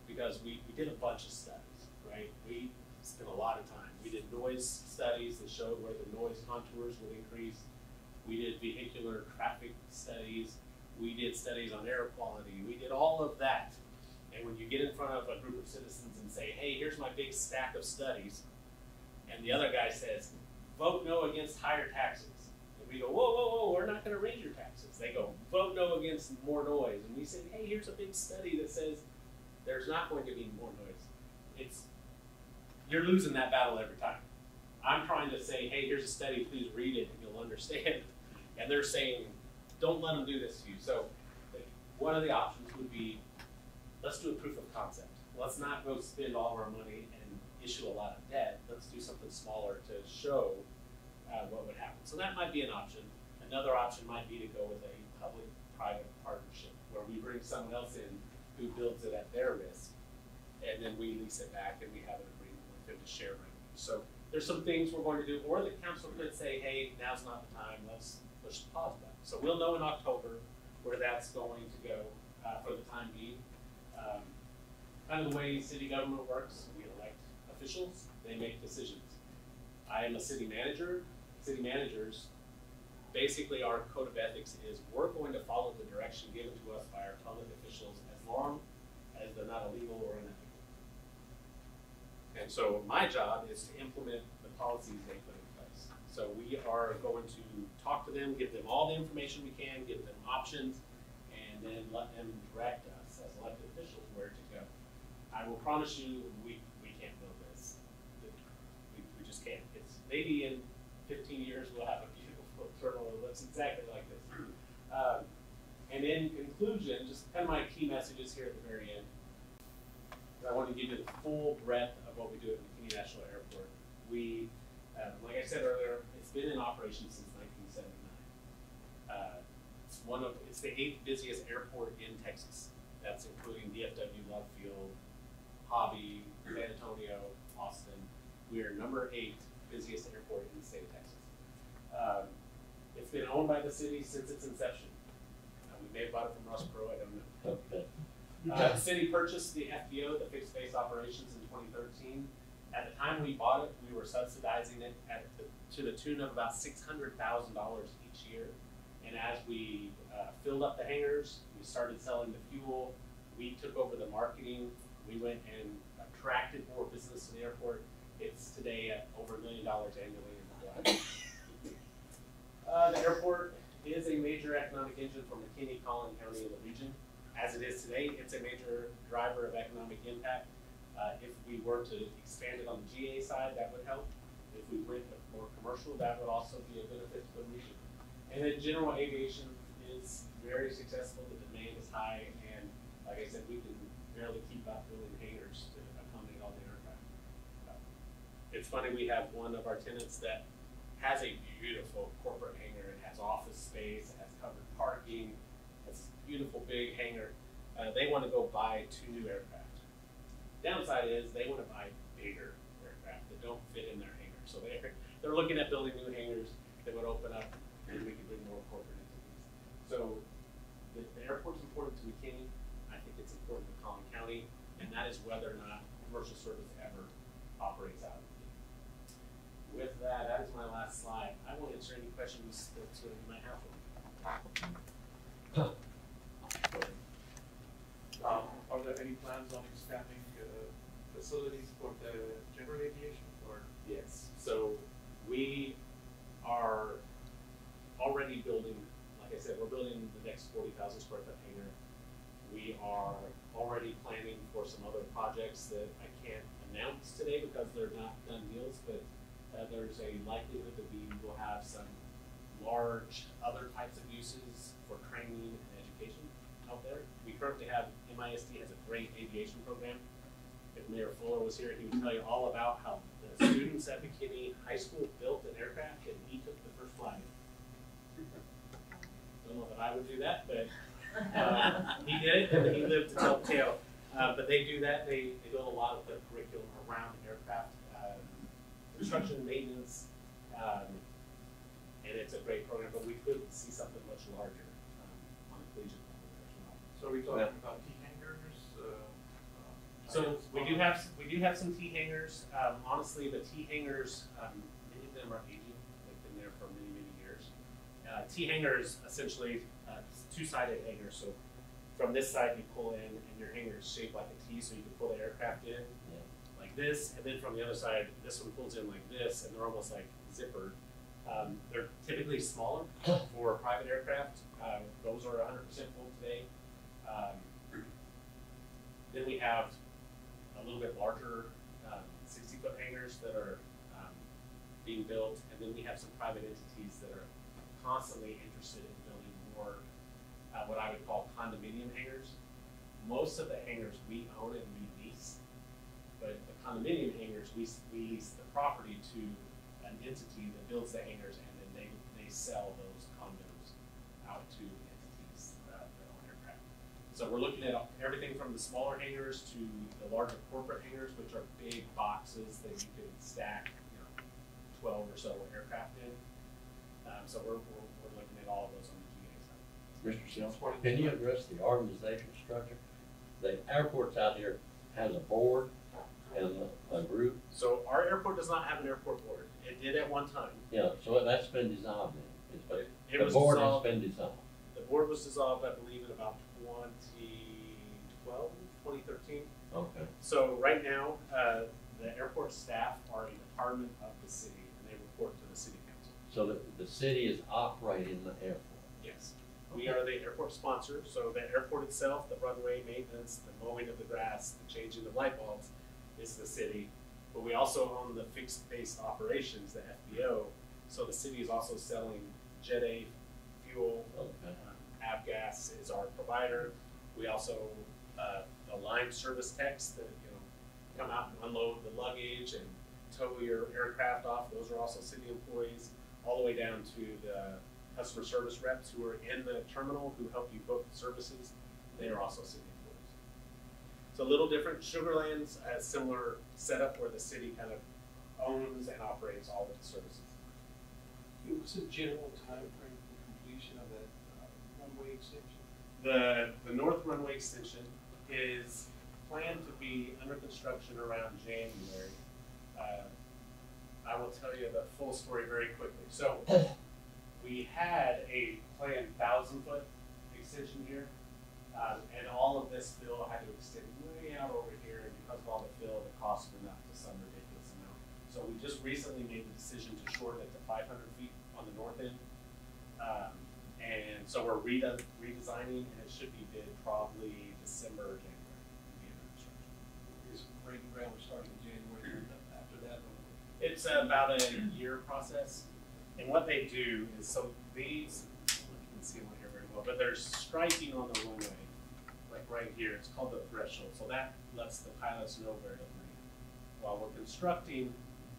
Because we did a bunch of studies, right? We spent a lot of time. We did noise studies that showed where the noise contours would increase. We did vehicular traffic studies. We did studies on air quality. We did all of that. And when you get in front of a group of citizens and say, hey, here's my big stack of studies, and the other guy says, vote no against higher taxes. And we go, whoa, whoa, whoa, we're not going to raise your taxes. They go, vote no against more noise. And we say, hey, here's a big study that says there's not going to be more noise. You're losing that battle every time. I'm trying to say, hey, here's a study, please read it and you'll understand. And they're saying, don't let them do this to you. So one of the options would be, let's do a proof of concept. Let's not go spend all of our money and issue a lot of debt. Let's do something smaller to show what would happen. So that might be an option. Another option might be to go with a public-private partnership where we bring someone else in who builds it at their risk, and then we lease it back and we have an agreement with them to share revenue. So there's some things we're going to do, or the council could say, hey, now's not the time, let's push the pause button. So we'll know in October where that's going to go for the time being. Kind of the way city government works, we elect officials, they make decisions. I am a city manager. City managers, basically our code of ethics is we're going to follow the direction given to us by our public officials as long as they're not illegal or unethical. And so my job is to implement the policies they put in place. So we are going to talk to them, give them all the information we can, give them options, and then let them direct us as elected officials where to go. I will promise you we can't build this. We just can't. It's maybe in 15 years we'll have a beautiful terminal that looks exactly like this. And in conclusion, just kind of my key messages here at the very end. I want to give you the full breadth of what we do at McKinney National Airport. We, like I said earlier, it's been in operation since 1979. It's the 8th busiest airport in Texas. That's including DFW, Love Field, Hobby, San Antonio, Austin. We are number 8 busiest airport in the state of Texas. It's been owned by the city since its inception. We may have bought it from Ross Perot, I don't know. Okay. The city purchased the FBO, the fixed base operations, in 2013. At the time we bought it, we were subsidizing it to the tune of about $600,000 each year. And as we filled up the hangars, we started selling the fuel, we took over the marketing, we went and attracted more business to the airport. It's today at over $1 million annually in the black. The airport is a major economic engine for McKinney, Collin County, and the region. As it is today, it's a major driver of economic impact. If we were to expand it on the GA side, that would help. If we went more commercial, that would also be a benefit to the region. And then general aviation is very successful. The demand is high, and like I said, we can barely keep up building hangars to accommodate all the aircraft. It's funny, we have one of our tenants that has a beautiful corporate hangar. It has office space, it has covered parking, it's a beautiful big hangar. They want to go buy 2 new aircraft. Downside is they want to buy bigger aircraft that don't fit in their hangar. So they're looking at building new hangars that would open up and we could bring more corporate entities. So the airport's important to McKinney. I think it's important to Collin County, and that is whether or not commercial service ever operates out of McKinney. With that, that is my last slide. I will answer any questions that you might have for me. Are there any plans on expanding facilities for the general aviation? Or yes. So we are already building, like I said, we're building the next 40,000 square foot hangar. We are already planning for some other projects that I can't announce today because they're not done deals, but there's a likelihood that we will have some large other types of uses for training and education out there. We currently have, MISD has a great aviation program. If Mayor Fuller was here, he would tell you all about how the students at McKinney High School built an aircraft and he took the first flight. Don't know that I would do that, but he did it and he lived to tell the tale. But they do that, they build a lot of the curriculum around aircraft, construction, maintenance, and it's a great program, but we could see something much larger on a collegiate level as well. so are we talking about T hangars? So we do have some T hangars. Honestly, the T hangars, many of them are aging. They've been there for many, many years. T hangars essentially 2-sided hangars. So from this side you pull in, and your hangar is shaped like a T, so you can pull the aircraft in, like this, and then from the other side, this one pulls in like this, and they're almost like zippered. They're typically smaller for private aircraft. Those are 100% full today. Then we have a little bit larger 60-foot hangars that are being built, and then we have some private entities that are constantly interested in building more what I would call condominium hangars. Most of the hangars we own and we lease, but the condominium hangars, we lease the property to an entity that builds the hangars, and then they sell those condos out to entities that own aircraft. So we're looking at everything from the smaller hangars to the larger corporate hangars, which are big boxes that you can stack, 12 or so aircraft in. So we're looking at all of those on the GA side. Mr. Shelton, can you address the organizational structure? The airports out here has a board and a group. So our airport does not have an airport board. It did at one time. Yeah, so that's been dissolved then. It The was board has dissolved. been dissolved. The board was dissolved, I believe, in about 2012, 2013. Okay. So right now, the airport staff are a department of the city, and they report to the city council. So the city is operating the airport. Yes. We are the airport sponsor, so the airport itself, the runway maintenance, the mowing of the grass, the changing of light bulbs is the city. But we also own the fixed base operations, the FBO, so the city is also selling Jet A fuel. Okay. Avgas is our provider. We also, the line service techs that, come out and unload the luggage and tow your aircraft off, those are also city employees, all the way down to the customer service reps who are in the terminal who help you book services. They are also city employees. It's a little different. Sugarland's a similar setup where the city kind of owns and operates all of the services. What's the general time frame for completion of that runway extension? The north runway extension is planned to be under construction around January. I will tell you the full story very quickly. So we had a planned 1,000-foot extension here, and all of this fill had to extend way out over here, and because of all the fill, the cost went up to some ridiculous amount. So we just recently made the decision to shorten it to 500 feet on the north end. And so we're redesigning, and it should be bid probably December or January. Is breaking ground starting in January, after that? It's about a year process. And what they do is, so these, you can see one here very well, but there's striking on the runway, like right here. It's called the threshold. So that lets the pilots know where to land. While we're constructing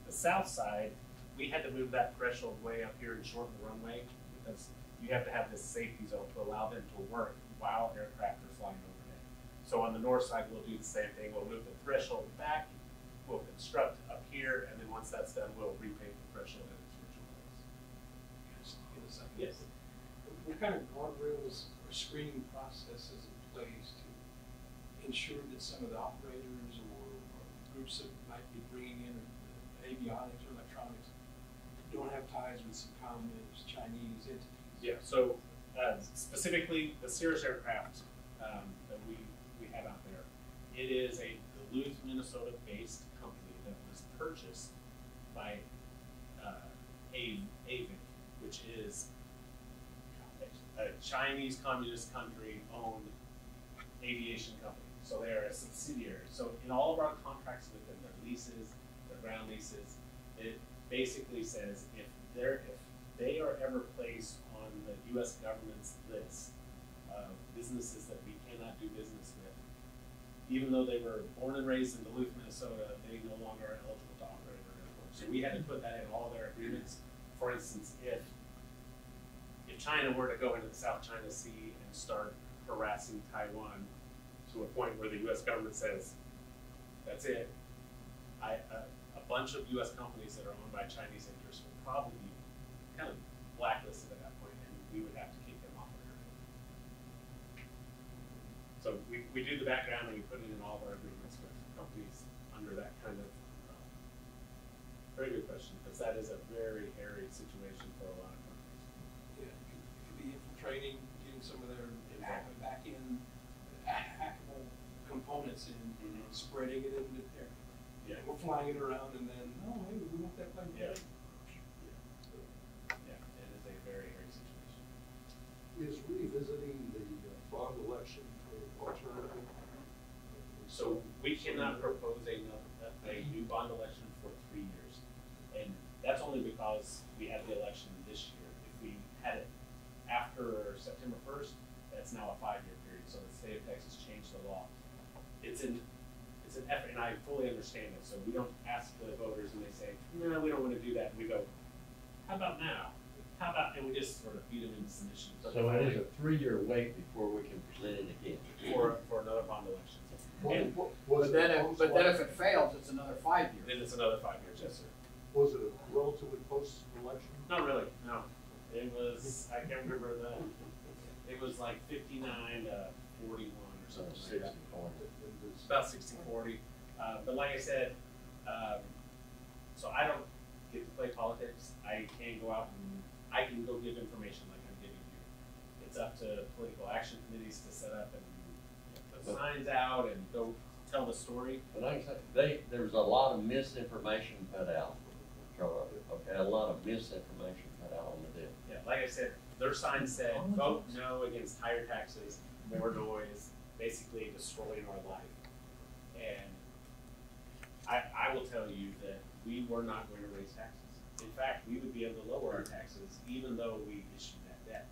the south side, we had to move that threshold way up here and shorten the runway because you have to have this safety zone to allow them to work while aircraft are flying overhead. So on the north side, we'll do the same thing. We'll move the threshold back, we'll construct up here, and then once that's done, we'll repaint the threshold in its original place. In a second. Yes. What kind of guardrails or screening processes in place to ensure that some of the operators or groups that might be bringing in avionics or electronics don't have ties with some communist Chinese entities? Yeah, so specifically the Cirrus aircraft that we have out there, it is a Duluth, Minnesota-based company that was purchased by AVIC, which is a Chinese communist country-owned aviation company. So they are a subsidiary. So in all of our contracts with them, their leases, their ground leases, it basically says if they are ever placed on the U.S. government's list of businesses that we cannot do business with, even though they were born and raised in Duluth, Minnesota, they no longer are eligible to operate our airport. So we had to put that in all their agreements. For instance, if China were to go into the South China Sea and start harassing Taiwan to a point where the U.S. government says, that's it, a bunch of U.S. companies that are owned by Chinese interests would probably be kind of blacklisted at that point, and we would have to kick them off of our airport. So we do the background and we put it in all of our agreements with companies under that kind of, very good question, because that is a very hairy situation for a lot of companies. Yeah, it could be infiltrating, getting some of their back-end hackable components and spreading it into there. Yeah. We're flying it around and then, oh, hey, we want that plane. Yeah. Yeah, it is a very hairy situation. Is revisiting the bond election an alternative? So we cannot propose a new bond election for 3 years. And that's only because we had the election this year. If we had it after September 1st, that's now a 5-year period. So the state of Texas changed the law. It's an effort, and I fully understand it. So we don't ask the voters and they say, no, we don't want to do that. And we go, how about now? How about, and we just sort of feed them into submission. So it is a 3-year wait before we can present it again. For another bond election. And But then if it fails, it's another 5 years. then it's another 5 years, yes, sir. Was it a relatively close election? Not really, no. It was, I can't remember it was like 59 to 41 or something like that. It's about 60-40. But like I said, so I don't get to play politics. I can go out and I can go give information like I'm giving you. It's up to political action committees to set up and put signs out and go tell the story. But like I said, there's a lot of misinformation put out, Charlie. Okay, a lot of misinformation put out on the deal. Yeah, like I said, their sign said, vote no against higher taxes, more noise, basically destroying our life. And I will tell you that we were not going to raise taxes. In fact, we would be able to lower our taxes even though we issued that debt.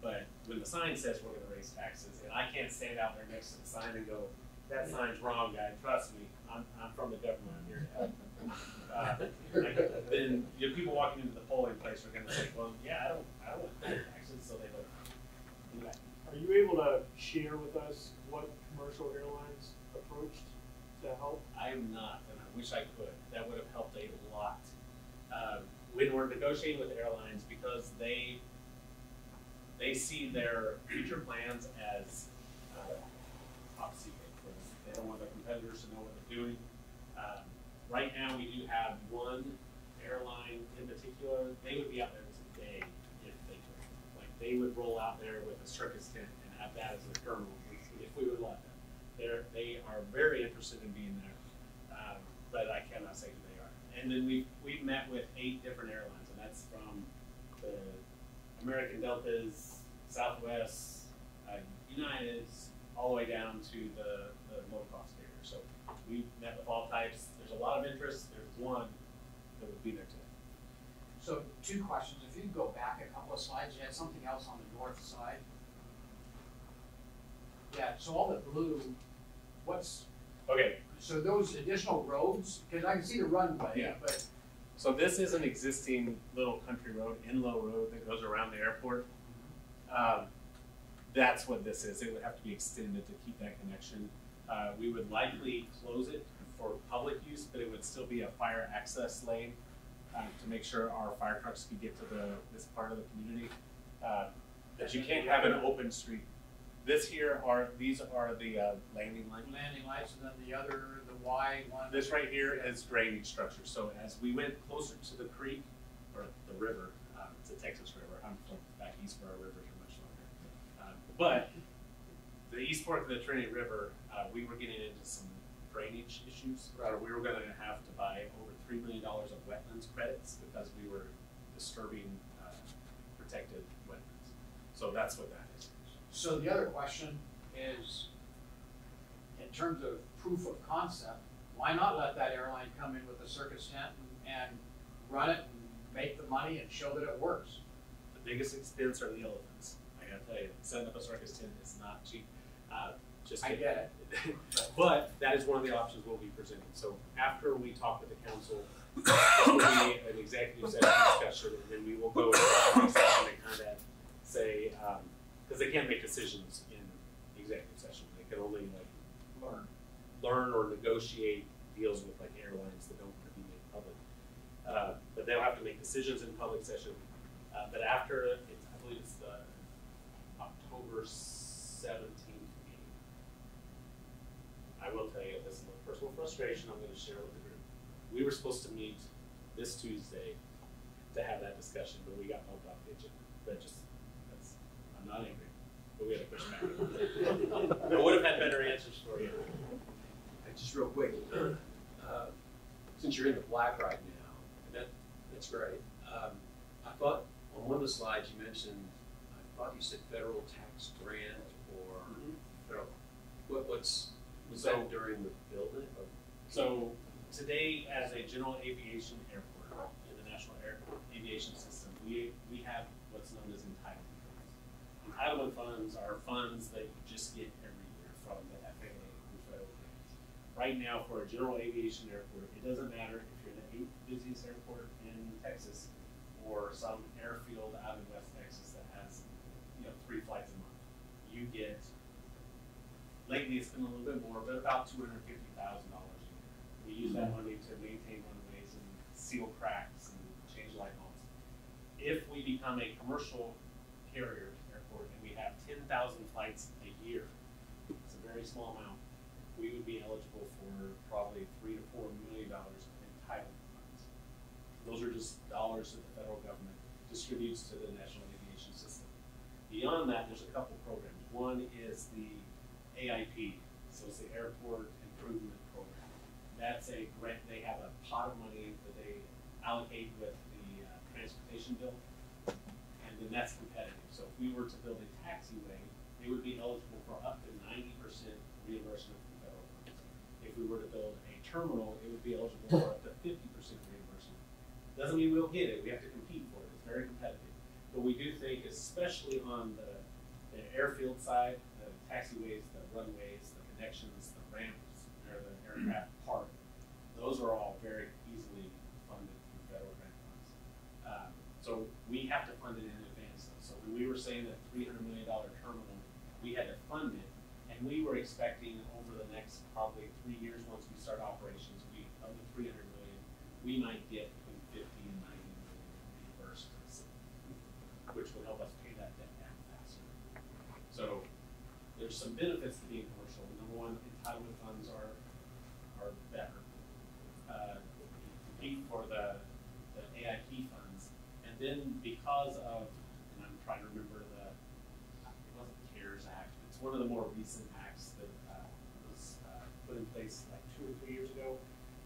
But when the sign says we're going to raise taxes, and I can't stand out there next to the sign and go, that sign's wrong, guy, trust me, I'm from the government, I'm here to help. Then people walking into the polling place are going to say, well, yeah, I don't want to pay taxes, so they would do that. Are you able to share with us what commercial airlines approached to help? I am not, and I wish I could. That would have helped a lot. When we're negotiating with airlines, because they see their future plans as top secret. They don't want their competitors to know what they're doing. Right now, we do have one airline in particular. They would be out there today if they could. Like, they would roll out there with a circus tent and have that as their terminal if we would let them. They are very interested in being there, but I cannot say who they are. And then we've met with 8 different airlines, and that's from the American Deltas, Southwest, Uniteds, all the way down to the low-cost carrier. So we met with all types. There's a lot of interest. There's one that would be there today. So 2 questions. If you could go back a couple of slides, you had something else on the north side. Yeah, so all the blue, Okay. so those additional roads, because I can see the runway, Yeah. but So this is an existing little country road, Inlow Road, that goes around the airport. That's what this is. It would have to be extended to keep that connection. We would likely close it for public use, but it would still be a fire access lane to make sure our fire trucks can get to this part of the community. But you can't have an open street. These are the landing lights. landing lights, and then the Y one. This right here is drainage structure. So as we went closer to the creek, or the river, it's a Texas river. I'm from back east where our rivers are much longer. But the east fork of the Trinity River, we were getting into some drainage issues. We were going to have to buy over $3 million of wetlands credits because we were disturbing protected wetlands. So that's what that is. So the other question is, in terms of proof of concept, why not let that airline come in with a circus tent and run it and make the money and show that it works? The biggest expense are the elephants. I gotta tell you, setting up a circus tent is not cheap. Just I kidding. get it. But that is one of the options we'll be presenting. So after we talk with the council, there will be an executive session discussion, and then we will go into the session and kind of say, because they can't make decisions in executive session. They can only learn or negotiate deals with like airlines that don't want to be made public. But they'll have to make decisions in public session. But after, I believe it's the October 17th meeting. I will tell you, this is a personal frustration I'm going to share with the group. We were supposed to meet this Tuesday to have that discussion, but we got bumped off the agenda. I'm not angry, but we had to push back. I would have had better answers for you. Just real quick, since you're in the black right now, and that's great. I thought on one of the slides you mentioned, I thought you said federal tax grant or federal. Was that during the building? Or? So today, as a general aviation airport in the National Aviation System, we have what's known as entitlement funds. Entitlement funds are funds that you just get every year from the FAA and federal grants. Right now, for a general aviation airport, it doesn't matter if you're the 8th busiest airport in Texas or some airfield out in West Texas that has 3 flights a month. You get, lately it's been a little bit more, but about $250,000 a year. We use that money to maintain runways and seal cracks and change light bulbs. If we become a commercial carrier airport and we have 10,000 flights a year, it's a very small amount, we would be eligible for probably $3 to $4 million of entitlement funds. Those are just dollars that the federal government distributes to the national aviation system. Beyond that, there's a couple programs. One is the AIP, so it's the Airport Improvement Program. That's a grant, they have a pot of money that they allocate with the transportation bill, and then that's competitive. So if we were to build a taxiway, they would be eligible for up to 90% reimbursement from federal funds. If we were to build a terminal, it would be eligible for up to 50% reimbursement. Doesn't mean we'll get it, we have to compete for it, it's very competitive. But we do think, especially on the airfield side, the taxiways, the runways, the connections, the ramps, or the aircraft part, those are all very easily funded through federal grant funds. So we have to fund it in advance though. So when we were saying that $300 million terminal, we had to fund it, and we were expecting over the next probably 3 years once we start operations, of the $300 million, we might get between 50 and 90 million reimbursed, which would help us pay that debt down faster. So there's some benefits to being commercial. Number one, entitlement funds are better. Compete for the AIP funds, and then because of, and I'm trying to remember it wasn't the CARES Act. It's one of the more recent acts that was put in place like 2 or 3 years ago.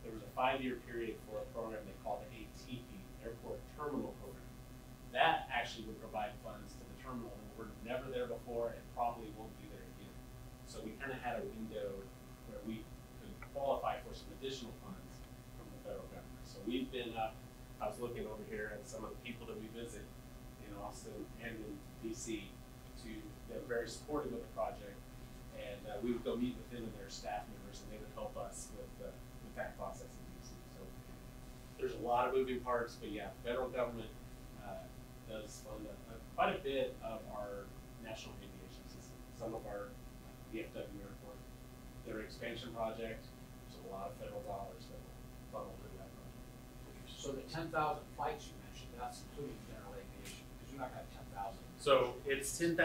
There was a 5-year period for a program they called the ATP, Airport Terminal Program. That actually would provide funds to the terminal that were never there before and probably won't be there again. So we kind of had a window where we could qualify for some additional funds from the federal government. So we've been I was looking over here at some of the people that we visit in Austin and in DC. They're very supportive of the project, and we would go meet with them and their staff members, and they would help us with that process in DC. So there's a lot of moving parts, but yeah, federal government does fund quite a bit of our national aviation system. Some of our DFW airport, their expansion project, there's a lot of federal dollars that will funnel to that project. So the 10,000 flights you mentioned, that's including general aviation, because you're not going to have 10,000. So it's 10,000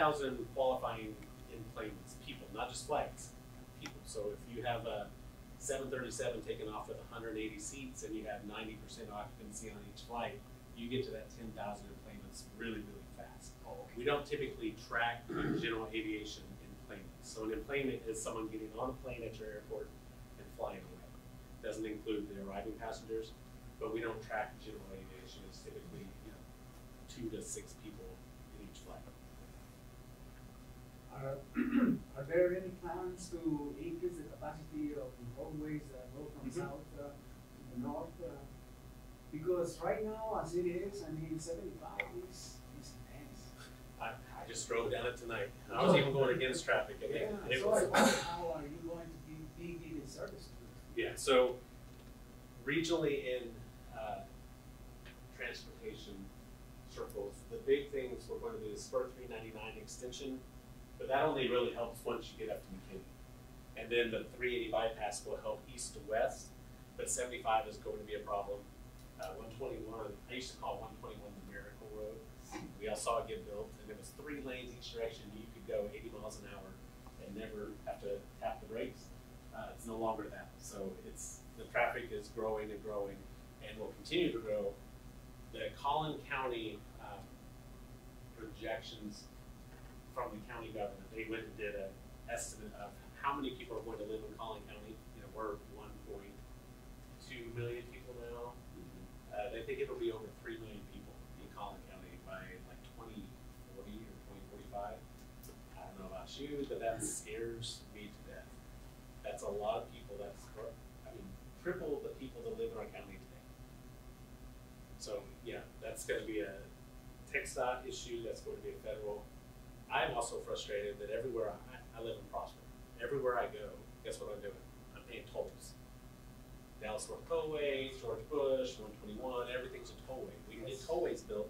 qualifying enplanements, people, not just flights, people. So if you have a 737 taken off with 180 seats and you have 90% occupancy on each flight, you get to that 10,000 enplanements really, really fast. We don't typically track general aviation enplanements. So an enplanement is someone getting on a plane at your airport and flying away. Doesn't include the arriving passengers, but we don't track general aviation. It's typically 2 to 6 people in each flight. Are there any plans to increase the capacity of the roadways that go from south to the north? Because right now, as it is, I mean, 75 is intense. I just drove down it tonight. I was even going against traffic. I think. Yeah, so I wonder how are you going to be giving service to it? Yeah, so regionally in transportation circles, the big things we're going to do is spur 399 extension, but that only really helps once you get up to McKinney. And then the 380 bypass will help east to west, but 75 is going to be a problem. 121, I used to call 121 the miracle road. We all saw it get built, and it was 3 lanes each direction. You could go 80 miles an hour and never have to tap the brakes. It's no longer that. So the traffic is growing and growing, and will continue to grow. The Collin County projections from the county government, they went and did an estimate of how many people are going to live in Collin County. We're 1.2 million people issue, that scares me to death. That's a lot of people. That's, I mean, triple the people that live in our county today. So yeah, that's going to be a TxDOT issue. That's going to be a federal. I'm also frustrated that everywhere I live in Prosper, everywhere I go, guess what I'm doing? I'm paying tolls. Dallas North Tollway, George Bush, 121, everything's a tollway. We can get tollways built,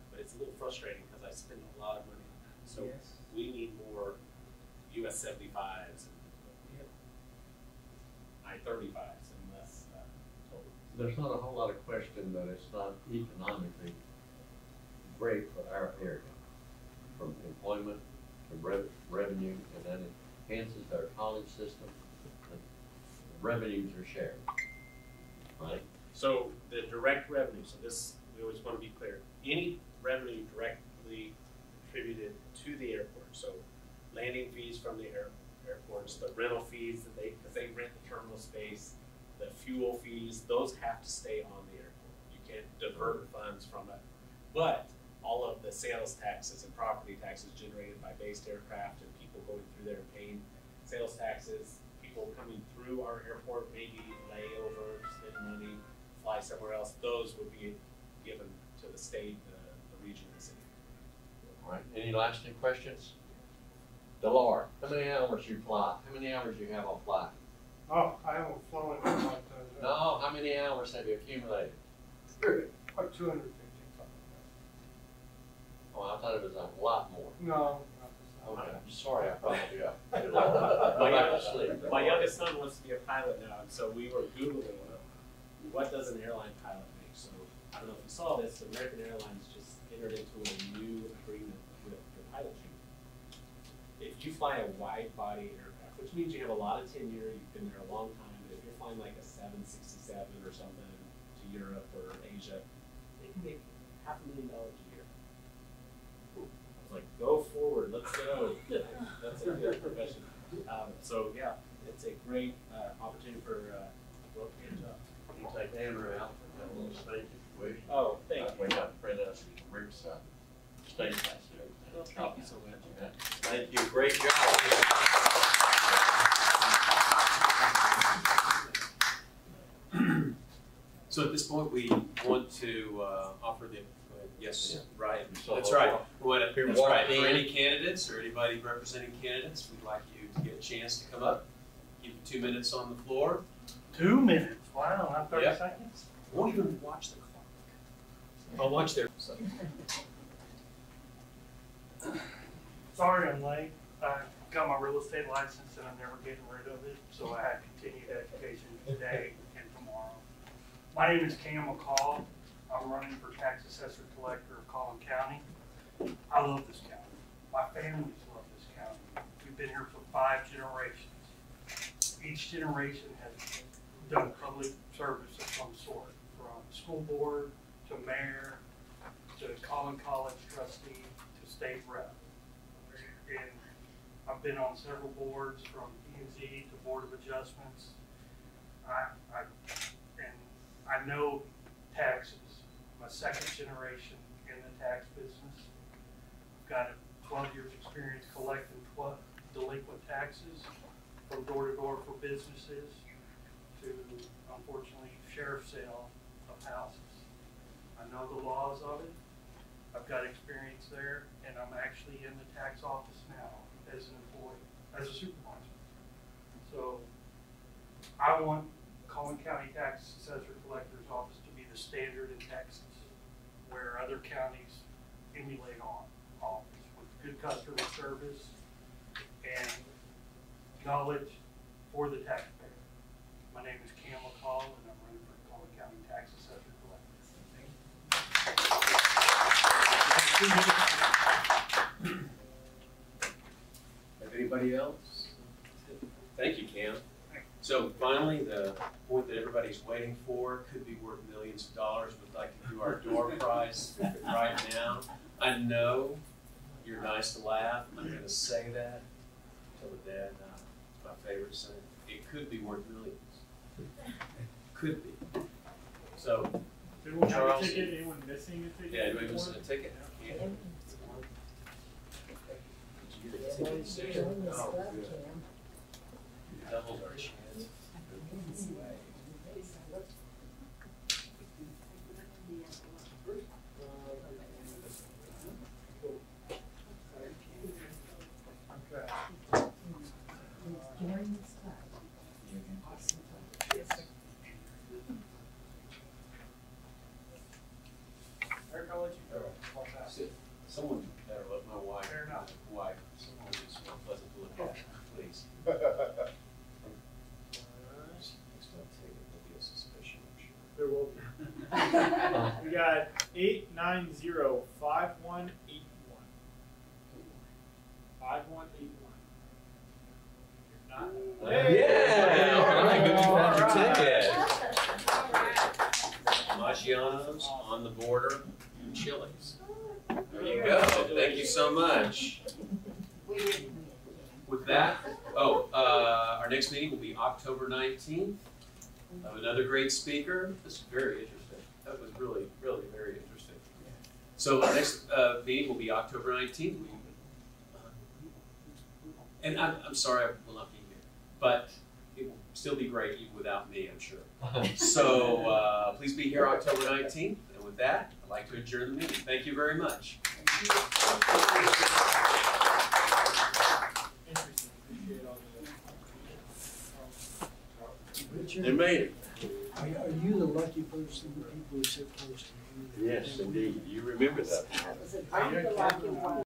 but it's a little frustrating because I spend a lot of money on that. So we need more US 75s and I-35s and less tollways. There's not a whole lot of question that it's not economically great for our area, from employment to revenue, and then it enhances our college system. The revenues are shared, right? So the direct revenue, so this, we always want to be clear, any revenue directly contributed to the airport, so landing fees from the airports, the rental fees that because they rent the terminal space, the fuel fees, those have to stay on the airport. You can't divert funds from it. But all of the sales taxes and property taxes generated by based aircraft and people going through there and paying sales taxes, people coming through our airport, maybe layover, spend money, fly somewhere else, those would be given to the state, the region, and the city. All right, any lasting questions? Delor, how many hours you fly? How many hours you have on flight? Oh, I haven't flown in like that. No, how many hours have you accumulated? Like 250. Oh, I thought it was a lot more. No. Okay, I'm sorry I brought you up. My youngest son wants to be a pilot now, and so we were Googling what does an airline pilot make. So I don't know if you saw this, but American Airlines just entered into a new agreement with the pilot union. If you fly a wide-body aircraft, which means you have a lot of tenure, you've been there a long time, but if you're flying like a 767 or something to Europe or Asia, they can make $500,000 a year. Like, go forward, let's go. That's a good profession. So yeah, it's a great opportunity for well-paid job. You take Andrew out for that little stage situation. Oh, thank you. We got to print us Rick's state pass. Well, thank you so much. Okay. Thank you, great job. So at this point, we want to offer the, yes, right, So that's right. We want to, that's right, in. for any candidates or anybody representing candidates, we'd like you to get a chance to come up. Give you 2 minutes on the floor. 2 minutes? Wow, not 30 Yep. seconds? Won't even watch the clock. I'll watch their. Sorry I'm late. I got my real estate license and I'm never getting rid of it, so I had continued education today and tomorrow. My name is Cam McCall. I'm running for tax assessor collector of Collin County. I love this county. My families love this county. We've been here for 5 generations. Each generation has done public service of some sort, from school board to mayor to Collin College trustee to state rep. And I've been on several boards, from P&Z to Board of Adjustments. I know taxes. I'm a second generation in the tax business. I've got 12 years experience collecting delinquent taxes from door to door for businesses to, unfortunately, sheriff's sale of houses. I know the laws of it. I've got experience there, and I'm actually in the tax office now as an employee, as a supervisor. So I want Collin County Tax Assessor Collector's Office to be the standard in Texas, where other counties emulate on office with good customer service and knowledge for the taxpayer. My name is Cam McCall, and I'm running for Collin County Tax Assessor Collector. Anybody else? Thank you, Cam. So finally, the point that everybody's waiting for, could be worth millions of dollars. We'd like to do our door prize right now. I know you're nice to laugh. I'm going to say that until the dead. My favorite saying. It could be worth millions. Could be. So, Did anyone have a Charles? ticket? Anyone missing a ticket? Yeah, anybody missing a ticket? Yeah. Did you get it? Doubles our chance. Eric, I'll let you go. I'll pass it. Someone better let my wife. Fair enough. Wife, someone who's more pleasant to look at, please. Next time, take it, there'll be a suspicion, I'm sure. There will be. We got 890-5181. 5181. If not, Yeah, all right, good, you found your All right. ticket. Maggiano's on the border, Chili's. There you go, thank you so much. With that, our next meeting will be October 19th. Another great speaker. This is very interesting. That was really, really very interesting. So our next meeting will be October 19th. And I'm sorry I will not be here, but it will still be great even without me, I'm sure. So please be here October 19th. And with that, I'd like to adjourn the meeting. Thank you very much. Richard, They made it. are you the lucky person the people are supposed to? Yes, indeed. You remember that. I'm the lucky one.